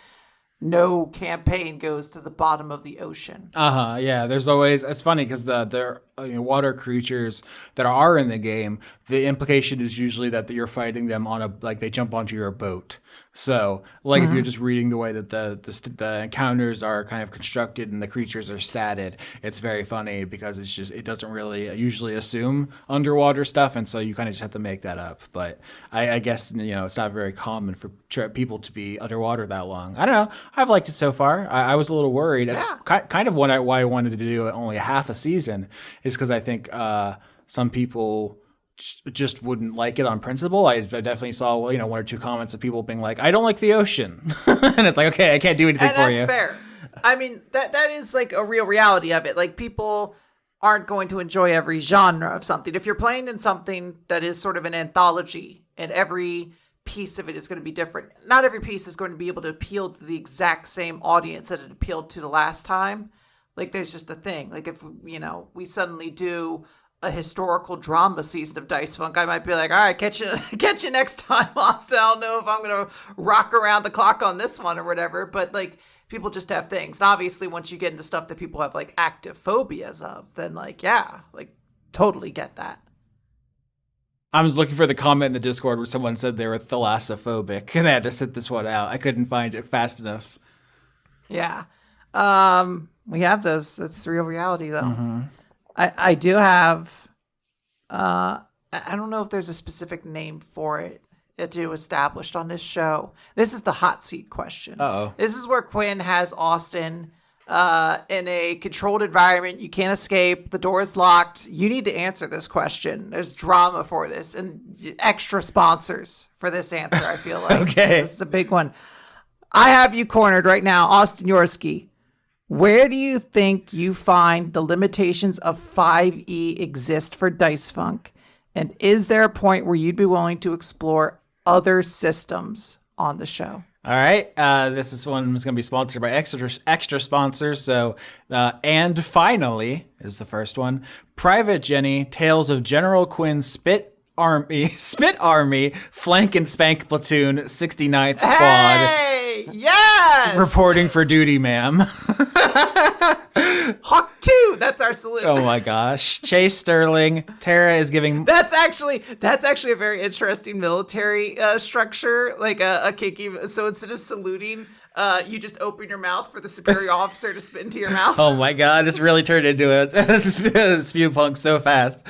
no campaign goes to the bottom of the ocean. Yeah, there's always, it's funny because the water creatures that are in the game, the implication is usually that you're fighting them on they jump onto your boat. So like if you're just reading the way that the encounters are kind of constructed and the creatures are statted, it's very funny because it doesn't really usually assume underwater stuff, and so you kind of just have to make that up. But I guess it's not very common for people to be underwater that long. I don't know. I've liked it so far. I was a little worried. That's kind of why I wanted to do only half a season, is because I think some people just wouldn't like it on principle. I definitely saw one or two comments of people being like, I don't like the ocean. And it's like, okay, I can't do anything for you. That's fair. I mean, that is like a real reality of it. Like, people aren't going to enjoy every genre of something. If you're playing in something that is sort of an anthology and every piece of it is going to be different, not every piece is going to be able to appeal to the exact same audience that it appealed to the last time. Like, there's just a thing. Like, if we suddenly do a historical drama season of Dice Funk, I might be like, all right, catch you next time, Austin. I don't know if I'm gonna rock around the clock on this one or whatever, but like, people just have things. And obviously once you get into stuff that people have like active phobias of, then like, yeah, like, totally get that. I was looking for the comment in the Discord where someone said they were thalassophobic, and I had to sit this one out. I couldn't find it fast enough. Yeah. We have those. It's real reality, though. I do have, I don't know if there's a specific name for it that you established on this show. This is the hot seat question. Uh-oh. This is where Quinn has Austin in a controlled environment. You can't escape. The door is locked. You need to answer this question. There's drama for this and extra sponsors for this answer, I feel like. Okay. This is a big one. I have you cornered right now, Austin Yorsky. Where do you think you find the limitations of 5e exist for Dice Funk? And is there a point where you'd be willing to explore other systems on the show? All right. This one is going to be sponsored by extra sponsors. So, and finally is the first one. Private Jenny, Tales of General Quinn Spit Army, Flank and Spank Platoon, 69th Squad. Hey, yes! Reporting for duty, ma'am. Hawk 2, that's our salute. Oh my gosh. Chase Sterling, Tara is giving... That's actually a very interesting military structure, like a kinky. So instead of saluting, you just open your mouth for the superior officer to spit into your mouth. Oh my god, this really turned into a spew punk so fast.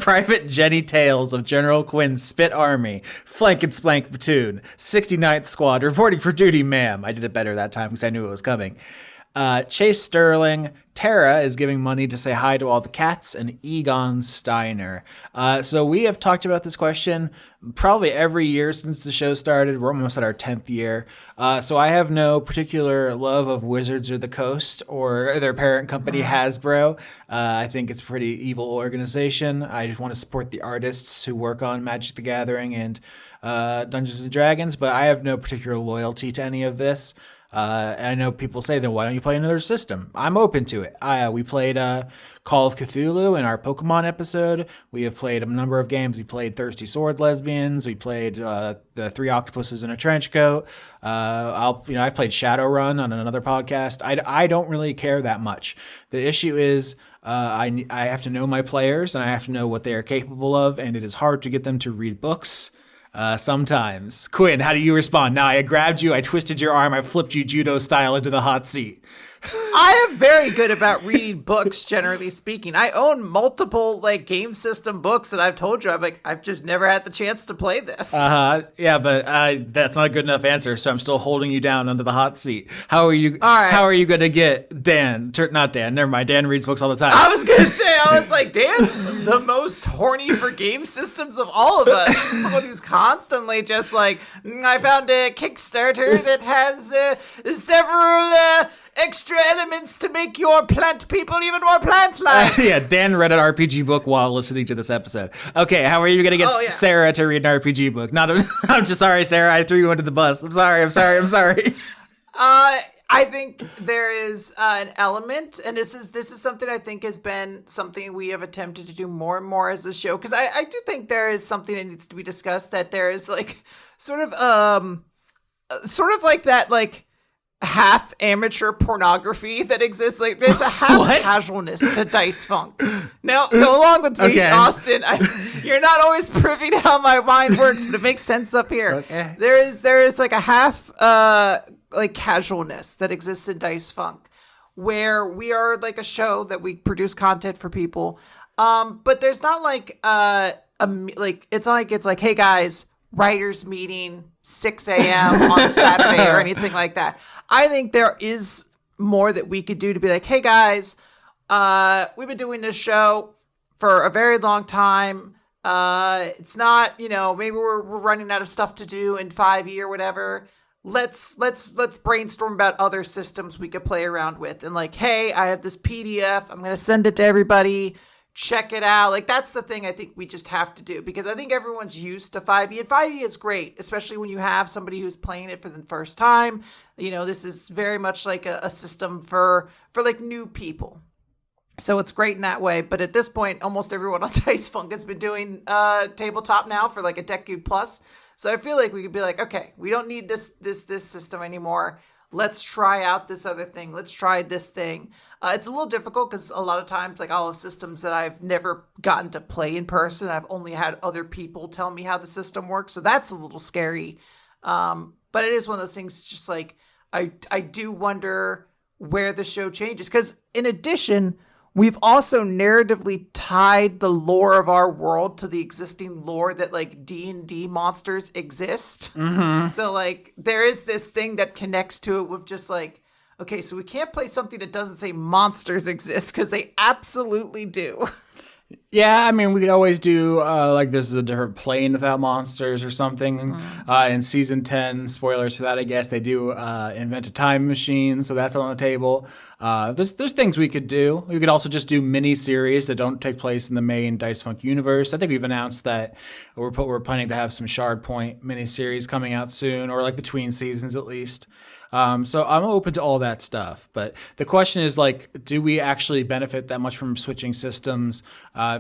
Private Jenny Tales of General Quinn's Spit Army, Flank and Splank Platoon, 69th Squad, reporting for duty, ma'am. I did it better that time because I knew it was coming. Chase Sterling, Tara is giving money to say hi to all the cats, and Egon Steiner. So we have talked about this question probably every year since the show started. We're almost at our 10th year. So I have no particular love of Wizards of the Coast or their parent company, Hasbro. I think it's a pretty evil organization. I just want to support the artists who work on Magic the Gathering and Dungeons and Dragons, but I have no particular loyalty to any of this. And I know people say, then why don't you play another system? I'm open to it. We played Call of Cthulhu in our Pokemon episode. We have played a number of games. We played Thirsty Sword Lesbians. We played the Three Octopuses in a Trench Coat. I've played Shadowrun on another podcast. I don't really care that much. The issue is I have to know my players and I have to know what they are capable of, and it is hard to get them to read books. Sometimes. Quinn, how do you respond? Now, I grabbed you, I twisted your arm, I flipped you judo style into the hot seat. I am very good about reading books, generally speaking. I own multiple game system books, and I've told you I've just never had the chance to play this. Yeah, but that's not a good enough answer. So I'm still holding you down under the hot seat. How are you? All right. How are you going to get Dan? Not Dan. Never mind. Dan reads books all the time. I was like, Dan's the most horny for game systems of all of us. Someone who's constantly just like, I found a Kickstarter that has several extra elements to make your plant people even more plant-like. Yeah, Dan read an RPG book while listening to this episode. Okay, how are you going to get Sarah to read an RPG book? I'm just sorry, Sarah. I threw you under the bus. I'm sorry. I think there is an element, and this is something I think has been something we have attempted to do more and more as a show, because I do think there is something that needs to be discussed, that there is sort of like that half amateur pornography that exists. There's a half casualness to Dice Funk. Now, go along with me, okay. Austin. You're not always privy to how my mind works, but it makes sense up here. Okay. There is a half casualness that exists in Dice Funk, where we are a show that we produce content for people, but there's not it's like, hey guys, writers meeting 6 a.m. on Saturday or anything like that. I think there is more that we could do to be like, hey guys, we've been doing this show for a very long time. It's not, maybe we're running out of stuff to do in 5e or whatever. Let's brainstorm about other systems we could play around with. And hey, I have this PDF. I'm going to send it to everybody. Check it out. That's the thing I think we just have to do, because I think everyone's used to 5e, and 5e is great, especially when you have somebody who's playing it for the first time. This is very much like a system for new people. So it's great in that way. But at this point, almost everyone on Dice Funk has been doing tabletop now for a decade plus. So I feel like we could be okay, we don't need this system anymore. Let's try out this other thing. Let's try this thing. It's a little difficult because a lot of times, I'll have systems that I've never gotten to play in person. I've only had other people tell me how the system works. So that's a little scary. But it is one of those things, just I do wonder where the show changes. Because in addition, we've also narratively tied the lore of our world to the existing lore that D&D monsters exist. Mm-hmm. So there is this thing that connects to it with just okay, so we can't play something that doesn't say monsters exist, because they absolutely do. Yeah, I mean, we could always do like this is a different plane without monsters or something. Mm. In season 10, spoilers for that, I guess they do invent a time machine, so that's on the table. There's things we could do. We could also just do mini series that don't take place in the main Dice Funk universe. I think we've announced that we're planning to have some Shard Point mini series coming out soon, or like between seasons at least. So I'm open to all that stuff, but the question is like, do we actually benefit that much from switching systems?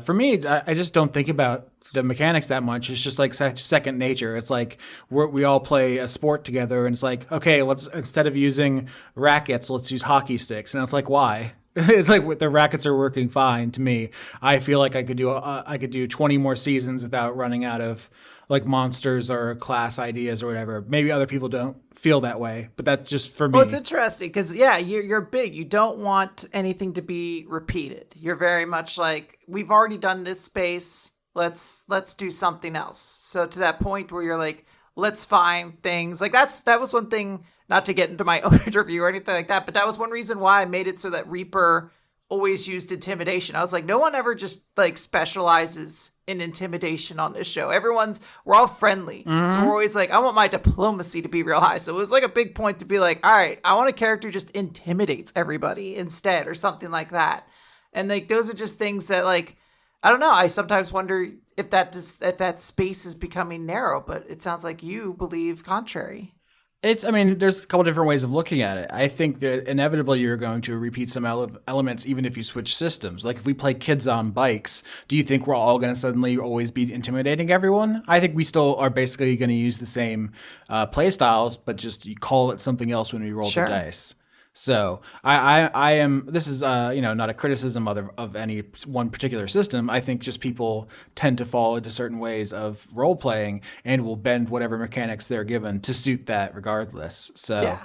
For me, I just don't think about the mechanics that much. It's just like second nature. It's like we all play a sport together, and it's like, okay, let's instead of using rackets, let's use hockey sticks, and it's like, why? It's like the rackets are working fine to me. I feel like I could do 20 more seasons without running out of like monsters or class ideas or whatever. Maybe other people don't feel that way, but that's just for Well, it's me. interesting because yeah, you're big. You don't want anything to be repeated. You're very much like we've already done this space. Let's do something else. So to that point where you're like, let's find things like that was one thing. Not to get into my own interview or anything like that, but that was one reason why I made it so that Reaper always used intimidation. I was like, no one ever just like specializes in intimidation on this show. We're all friendly. So we're always like, I want my diplomacy to be real high. So it was like a big point to be like, all right, I want a character who just intimidates everybody instead or something like that. And like, those are just things that like, I don't know. I sometimes wonder if that space is becoming narrow, but it sounds like you believe contrary. I mean, there's a couple different ways of looking at it. I think that inevitably you're going to repeat some elements even if you switch systems. Like if we play kids on bikes, do you think we're all going to suddenly always be intimidating everyone? I think we still are basically going to use the same play styles, but just you call it something else when we roll the Sure. dice. So I am. This is not a criticism of any one particular system. I think just people tend to fall into certain ways of role playing and will bend whatever mechanics they're given to suit that regardless. So Yeah.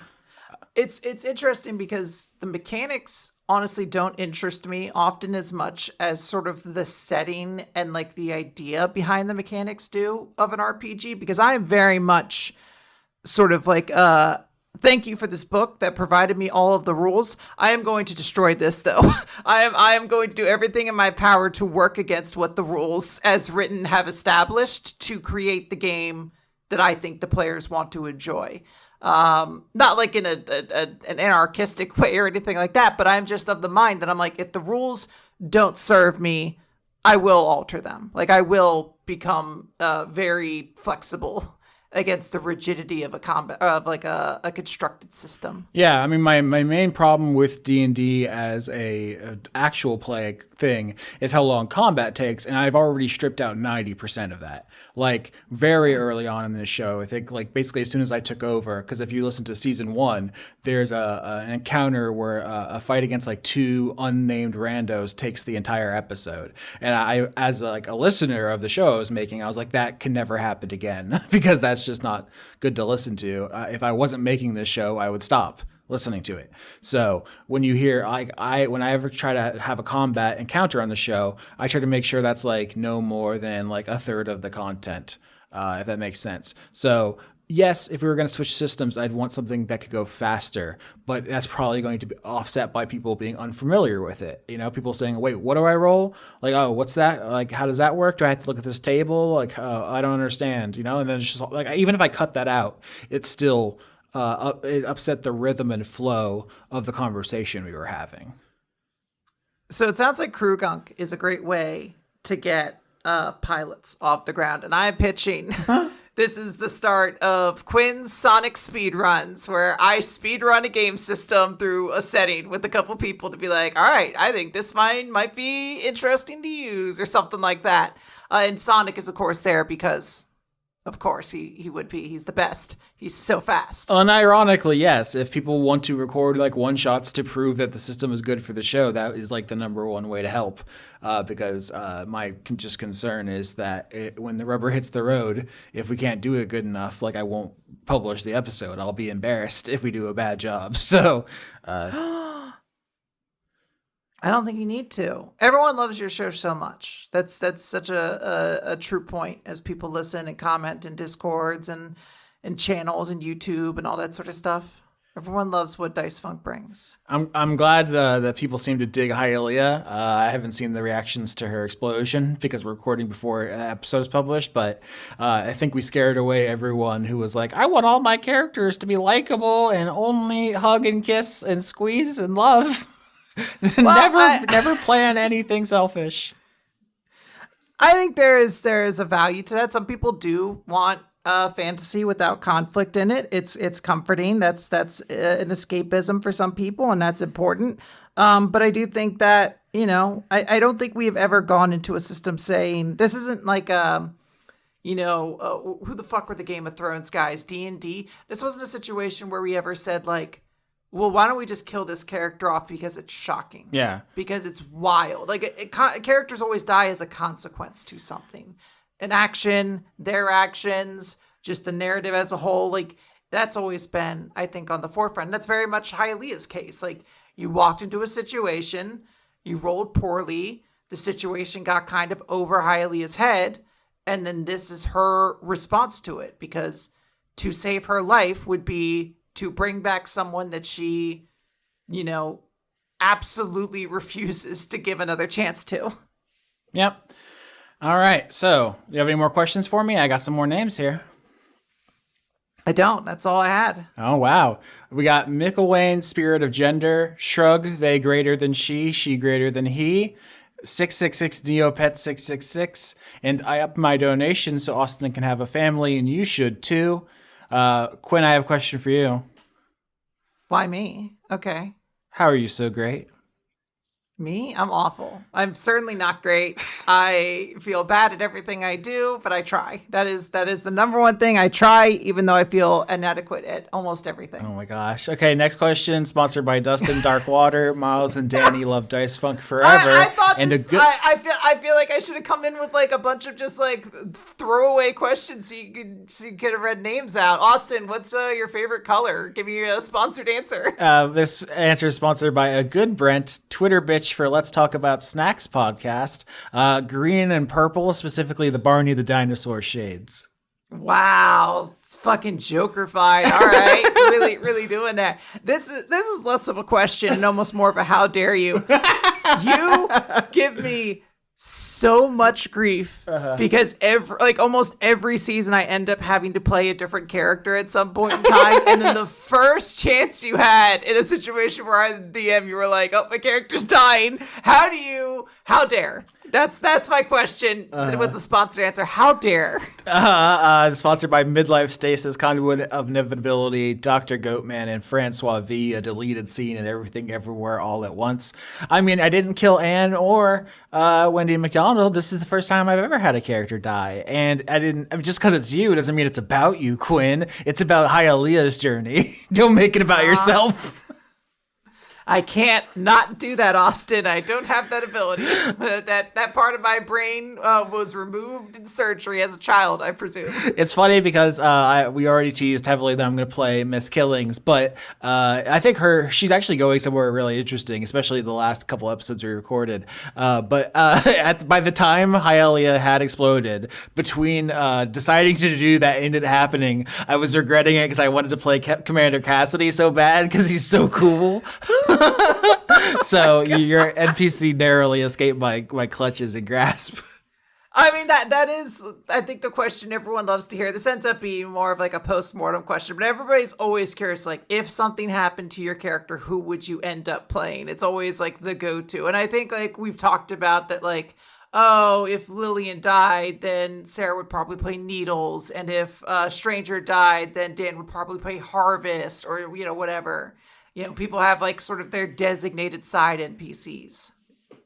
It's interesting because the mechanics honestly don't interest me often as much as sort of the setting and like the idea behind the mechanics do of an RPG because I am very much sort of like thank you for this book that provided me all of the rules. I am going to destroy this though. I am going to do everything in my power to work against what the rules as written have established to create the game that I think the players want to enjoy. Not like in an anarchistic way or anything like that, but I'm just of the mind that I'm like, if the rules don't serve me, I will alter them. Like I will become very flexible against the rigidity of a combat of like a constructed system. yeah, I mean, my main problem with D&D as a actual play thing is how long combat takes, and I've already stripped out 90% of that. Like very early on in this show, I think like basically as soon as I took over, because if you listen to season 1, there's an encounter where a fight against like two unnamed randos takes the entire episode, and I as like a listener of the show I was making, I was like that can never happen again because that's just not good to listen to. If I wasn't making this show, I would stop listening to it. So when you hear like when I ever try to have a combat encounter on the show, I try to make sure that's like no more than like a third of the content, if that makes sense. So yes, if we were going to switch systems, I'd want something that could go faster, but that's probably going to be offset by people being unfamiliar with it. You know, people saying, wait, what do I roll? Like, oh, what's that? Like, how does that work? Do I have to look at this table? Like, I don't understand, you know? And then it's just like, even if I cut that out, it's still, it upset the rhythm and flow of the conversation we were having. So it sounds like Crew Gunk is a great way to get pilots off the ground. And I'm pitching this is the start of Quinn's Sonic speed runs, where I speed run a game system through a setting with a couple people to be like, all right, I think this might be interesting to use or something like that. And Sonic is, of course, there because of course, he would be. He's the best. He's so fast. Unironically, yes. If people want to record like one shots to prove that the system is good for the show, that is like the number one way to help. Because my just concern is that when the rubber hits the road, if we can't do it good enough, like I won't publish the episode. I'll be embarrassed if we do a bad job. So. I don't think you need to. Everyone loves your show so much. That's such a true point as people listen and comment in Discords and channels and YouTube and all that sort of stuff. Everyone loves what Dice Funk brings. I'm glad that people seem to dig Hialeah. I haven't seen the reactions to her explosion because we're recording before an episode is published, but I think we scared away everyone who was like, I want all my characters to be likable and only hug and kiss and squeeze and love. Well, never plan anything selfish. I think there is a value to that. Some people do want fantasy without conflict in it. It's comforting. That's an escapism for some people, and that's important. But I do think that I don't think we have ever gone into a system saying this isn't like who the fuck were the Game of Thrones guys? D&D. This wasn't a situation where we ever said like, well, why don't we just kill this character off because it's shocking? Yeah. Because it's wild. Like, characters always die as a consequence to something. An action, their actions, just the narrative as a whole. Like, that's always been, I think, on the forefront. And that's very much Hialeah's case. Like, you walked into a situation, you rolled poorly, the situation got kind of over Hialeah's head, and then this is her response to it. Because to save her life would be to bring back someone that she, absolutely refuses to give another chance to. Yep. All right. So, you have any more questions for me? I got some more names here. I don't. That's all I had. Oh, wow. We got Mickelwain, Spirit of Gender, Shrug, They Greater Than She Greater Than He, 666 Neopet 666, and I up my donation so Austin can have a family, and you should too. Quinn, I have a question for you. Why me? Okay. How are you so great? Me? I'm awful. I'm certainly not great. I feel bad at everything I do, but I try. That is the number one thing. I try, even though I feel inadequate at almost everything. Oh my gosh. Okay, next question. Sponsored by Dustin Darkwater. Miles and Danny love Dice Funk forever. I thought I feel like I should have come in with like a bunch of just like throwaway questions so you could have read names out. Austin, what's your favorite color? Give me a sponsored answer. This answer is sponsored by a good Brent, Twitter bitch for Let's Talk About Snacks podcast. Green and purple, specifically the Barney the Dinosaur shades. Wow, it's fucking Joker-fied. All right, really doing that. This is less of a question and almost more of a how dare you. You give me so much grief because almost every season I end up having to play a different character at some point in time, and then the first chance you had in a situation where I DM, you were like, "Oh, my character's dying." How dare? That's my question with the sponsored answer. How dare? Sponsored by Midlife Stasis, Conduit of Inevitability, Dr. Goatman, and Francois V, a deleted scene and Everything Everywhere All at Once. I mean, I didn't kill Anne or Wendy McDonald. This is the first time I've ever had a character die. And just because it's you doesn't mean it's about you, Quinn. It's about Hialeah's journey. Don't make it about yourself. I can't not do that, Austin. I don't have that ability. That part of my brain was removed in surgery as a child, I presume. It's funny because we already teased heavily that I'm going to play Miss Killings, but I think she's actually going somewhere really interesting, especially the last couple episodes we recorded. But by the time Hialeah had exploded, between deciding to do that and it happening, I was regretting it because I wanted to play Commander Cassidy so bad because he's so cool. So your NPC narrowly escaped my clutches and grasp. I mean, that is, I think, the question everyone loves to hear. This ends up being more of like a post-mortem question, but everybody's always curious, like, if something happened to your character, who would you end up playing? It's always like the go-to. And I think like we've talked about that, like, oh, if Lillian died, then Sarah would probably play Needles. And if Stranger died, then Dan would probably play Harvest or, whatever. People have like sort of their designated side NPCs.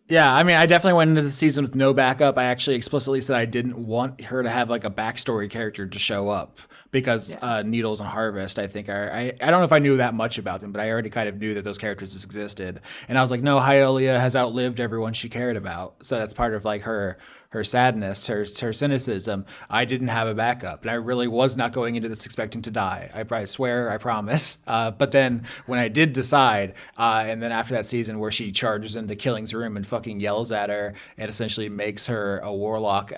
Yeah, I mean, I definitely went into the season with no backup. I actually explicitly said I didn't want her to have like a backstory character to show up because Needles and Harvest, I think, I don't know if I knew that much about them, but I already kind of knew that those characters existed. And I was like, no, Hialeah has outlived everyone she cared about. So that's part of like her sadness, her cynicism. I didn't have a backup, and I really was not going into this expecting to die. I swear, I promise. But then when I did decide, and then after that season where she charges into Killing's room and fucking yells at her and essentially makes her a warlock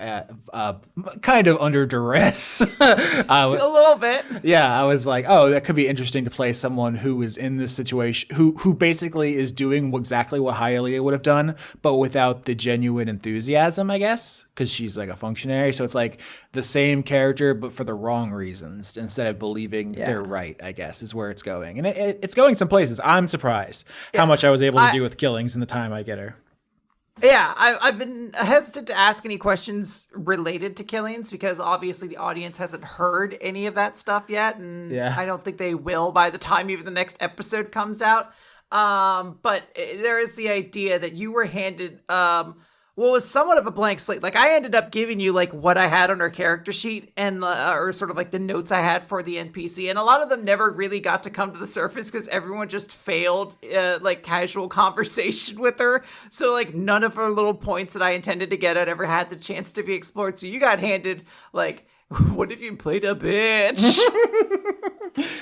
kind of under duress. A little bit. Yeah, I was like, oh, that could be interesting to play someone who is in this situation, who basically is doing exactly what Hialeah would have done, but without the genuine enthusiasm, I guess, because she's like a functionary. So it's like the same character, but for the wrong reasons, instead of believing they're right, I guess, is where it's going. And it's going some places. I'm surprised how much I was able to do with killings in the time I get her. Yeah, I've been hesitant to ask any questions related to killings because obviously the audience hasn't heard any of that stuff yet, and I don't think they will by the time even the next episode comes out. But there is the idea that you were handed what was somewhat of a blank slate. Like I ended up giving you like what I had on our character sheet and or sort of like the notes I had for the NPC, and a lot of them never really got to come to the surface because everyone just failed like casual conversation with her. So like none of her little points that I intended to get at ever had the chance to be explored. So you got handed like, what if you played a bitch?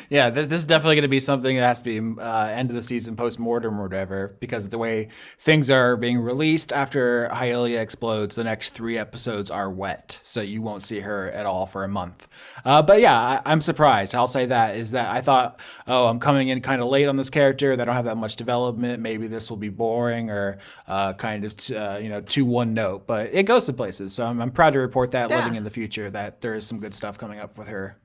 Yeah, this is definitely going to be something that has to be end of the season post-mortem or whatever, because the way things are being released after Hialeah explodes, the next 3 episodes are wet, so you won't see her at all for a month. But yeah, I'm surprised. I'll say that, is that I thought, oh, I'm coming in kind of late on this character. They don't have that much development. Maybe this will be boring or kind of, too one note, but it goes to places. So I'm proud to report that living in the future that there is some good stuff coming up with her.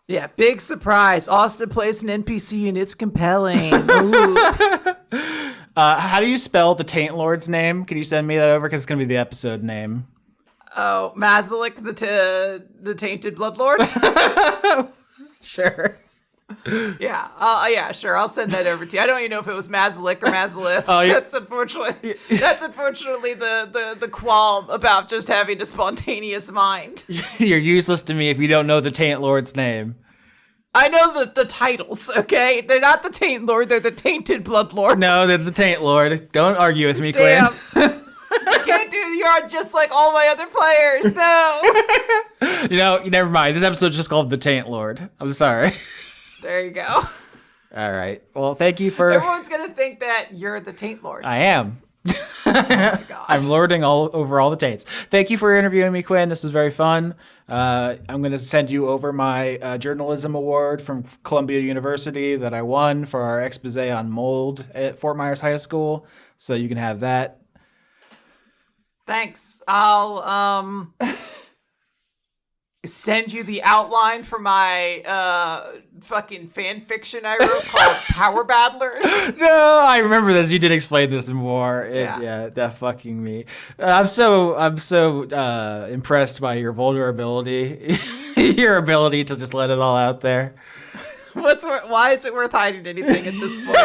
Yeah, big surprise. Austin plays an NPC and it's compelling. How do you spell the Taintlord's name? Can you send me that over? Because it's going to be the episode name. Oh, Mazalik, the Tainted Bloodlord? Sure. Yeah, sure. I'll send that over to you. I don't even know if it was Mazalik or Mazalith. Oh, yeah. That's unfortunately the qualm about just having a spontaneous mind. You're useless to me if you don't know the Taintlord's name. I know the titles, okay? They're not the Taintlord, they're the Tainted Bloodlord. No, they're the Taintlord. Don't argue with me, Damn. Quinn. You can't do it. You're just like all my other players. No. Never mind. This episode's just called The Taintlord. I'm sorry. There you go. All right. Well, thank you for... Everyone's going to think that you're the Taintlord. I am. Oh my God. I'm lording over all the taints. Thank you for interviewing me, Quinn. This was very fun. I'm going to send you over my journalism award from Columbia University that I won for our expose on mold at Fort Myers High School. So you can have that. Thanks. I'll send you the outline for my fucking fan fiction I wrote called Power Battlers. No, I remember this. You did explain this more. That fucking me. I'm so impressed by your vulnerability, your ability to just let it all out there. Why is it worth hiding anything at this point?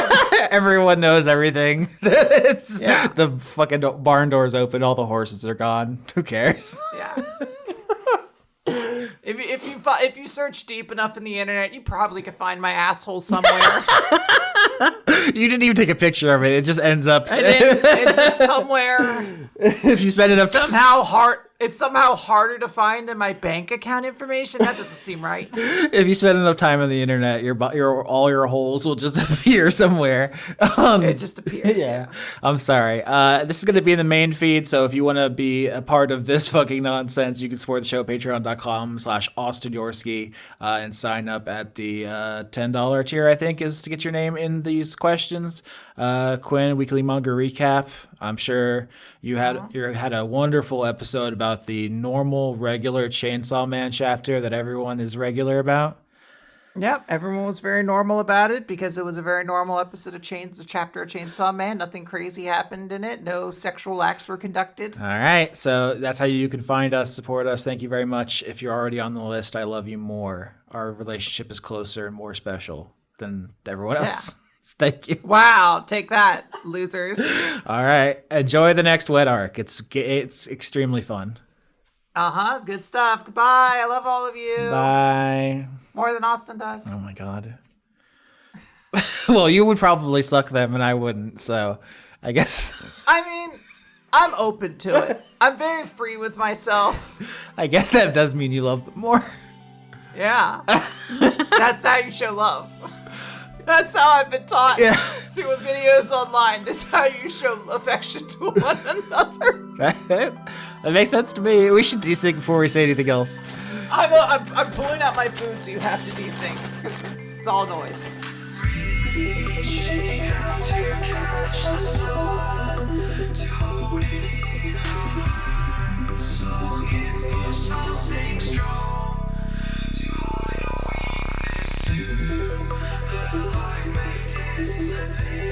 Everyone knows everything. The fucking barn door's open. All the horses are gone. Who cares? Yeah. If you search deep enough in the internet, you probably could find my asshole somewhere. You didn't even take a picture of it. It just ends up. It's just somewhere. If you spend enough It's somehow harder to find than my bank account information. That doesn't seem right. If you spend enough time on the internet, all your holes will just appear somewhere. It just appears. Yeah. I'm sorry. This is going to be in the main feed, so if you want to be a part of this fucking nonsense, you can support the show at patreon.com/Austin Yorsky and sign up at the $10 tier, I think, is to get your name in these questions. Quinn, Weekly Manga Recap. I'm sure you had a wonderful episode about the normal, regular Chainsaw Man chapter that everyone is regular about. Yep, everyone was very normal about it because it was a very normal episode of chapter of Chainsaw Man. Nothing crazy happened in it. No sexual acts were conducted. All right, so that's how you can find us, support us. Thank you very much. If you're already on the list, I love you more. Our relationship is closer and more special than everyone else. Yeah. Thank you. Wow, take that, losers. All right, enjoy the next wet arc. It's extremely fun. Good stuff. Goodbye. I love all of you. Bye. More than Austin does. Oh my God. Well, you would probably suck them and I wouldn't, so I guess. I mean, I'm open to it. I'm very free with myself. I guess that does mean you love them more. Yeah. That's how you show love. That's how I've been taught. Yeah. doing videos online. That's how you show affection to one another. That makes sense to me. We should desync before we say anything else. I'm pulling out my food, so you have to desync because it's all noise. Reaching out to catch the sun, to hold it in our hands, longing for something strong, to hide our weakness soon. The light may disappear.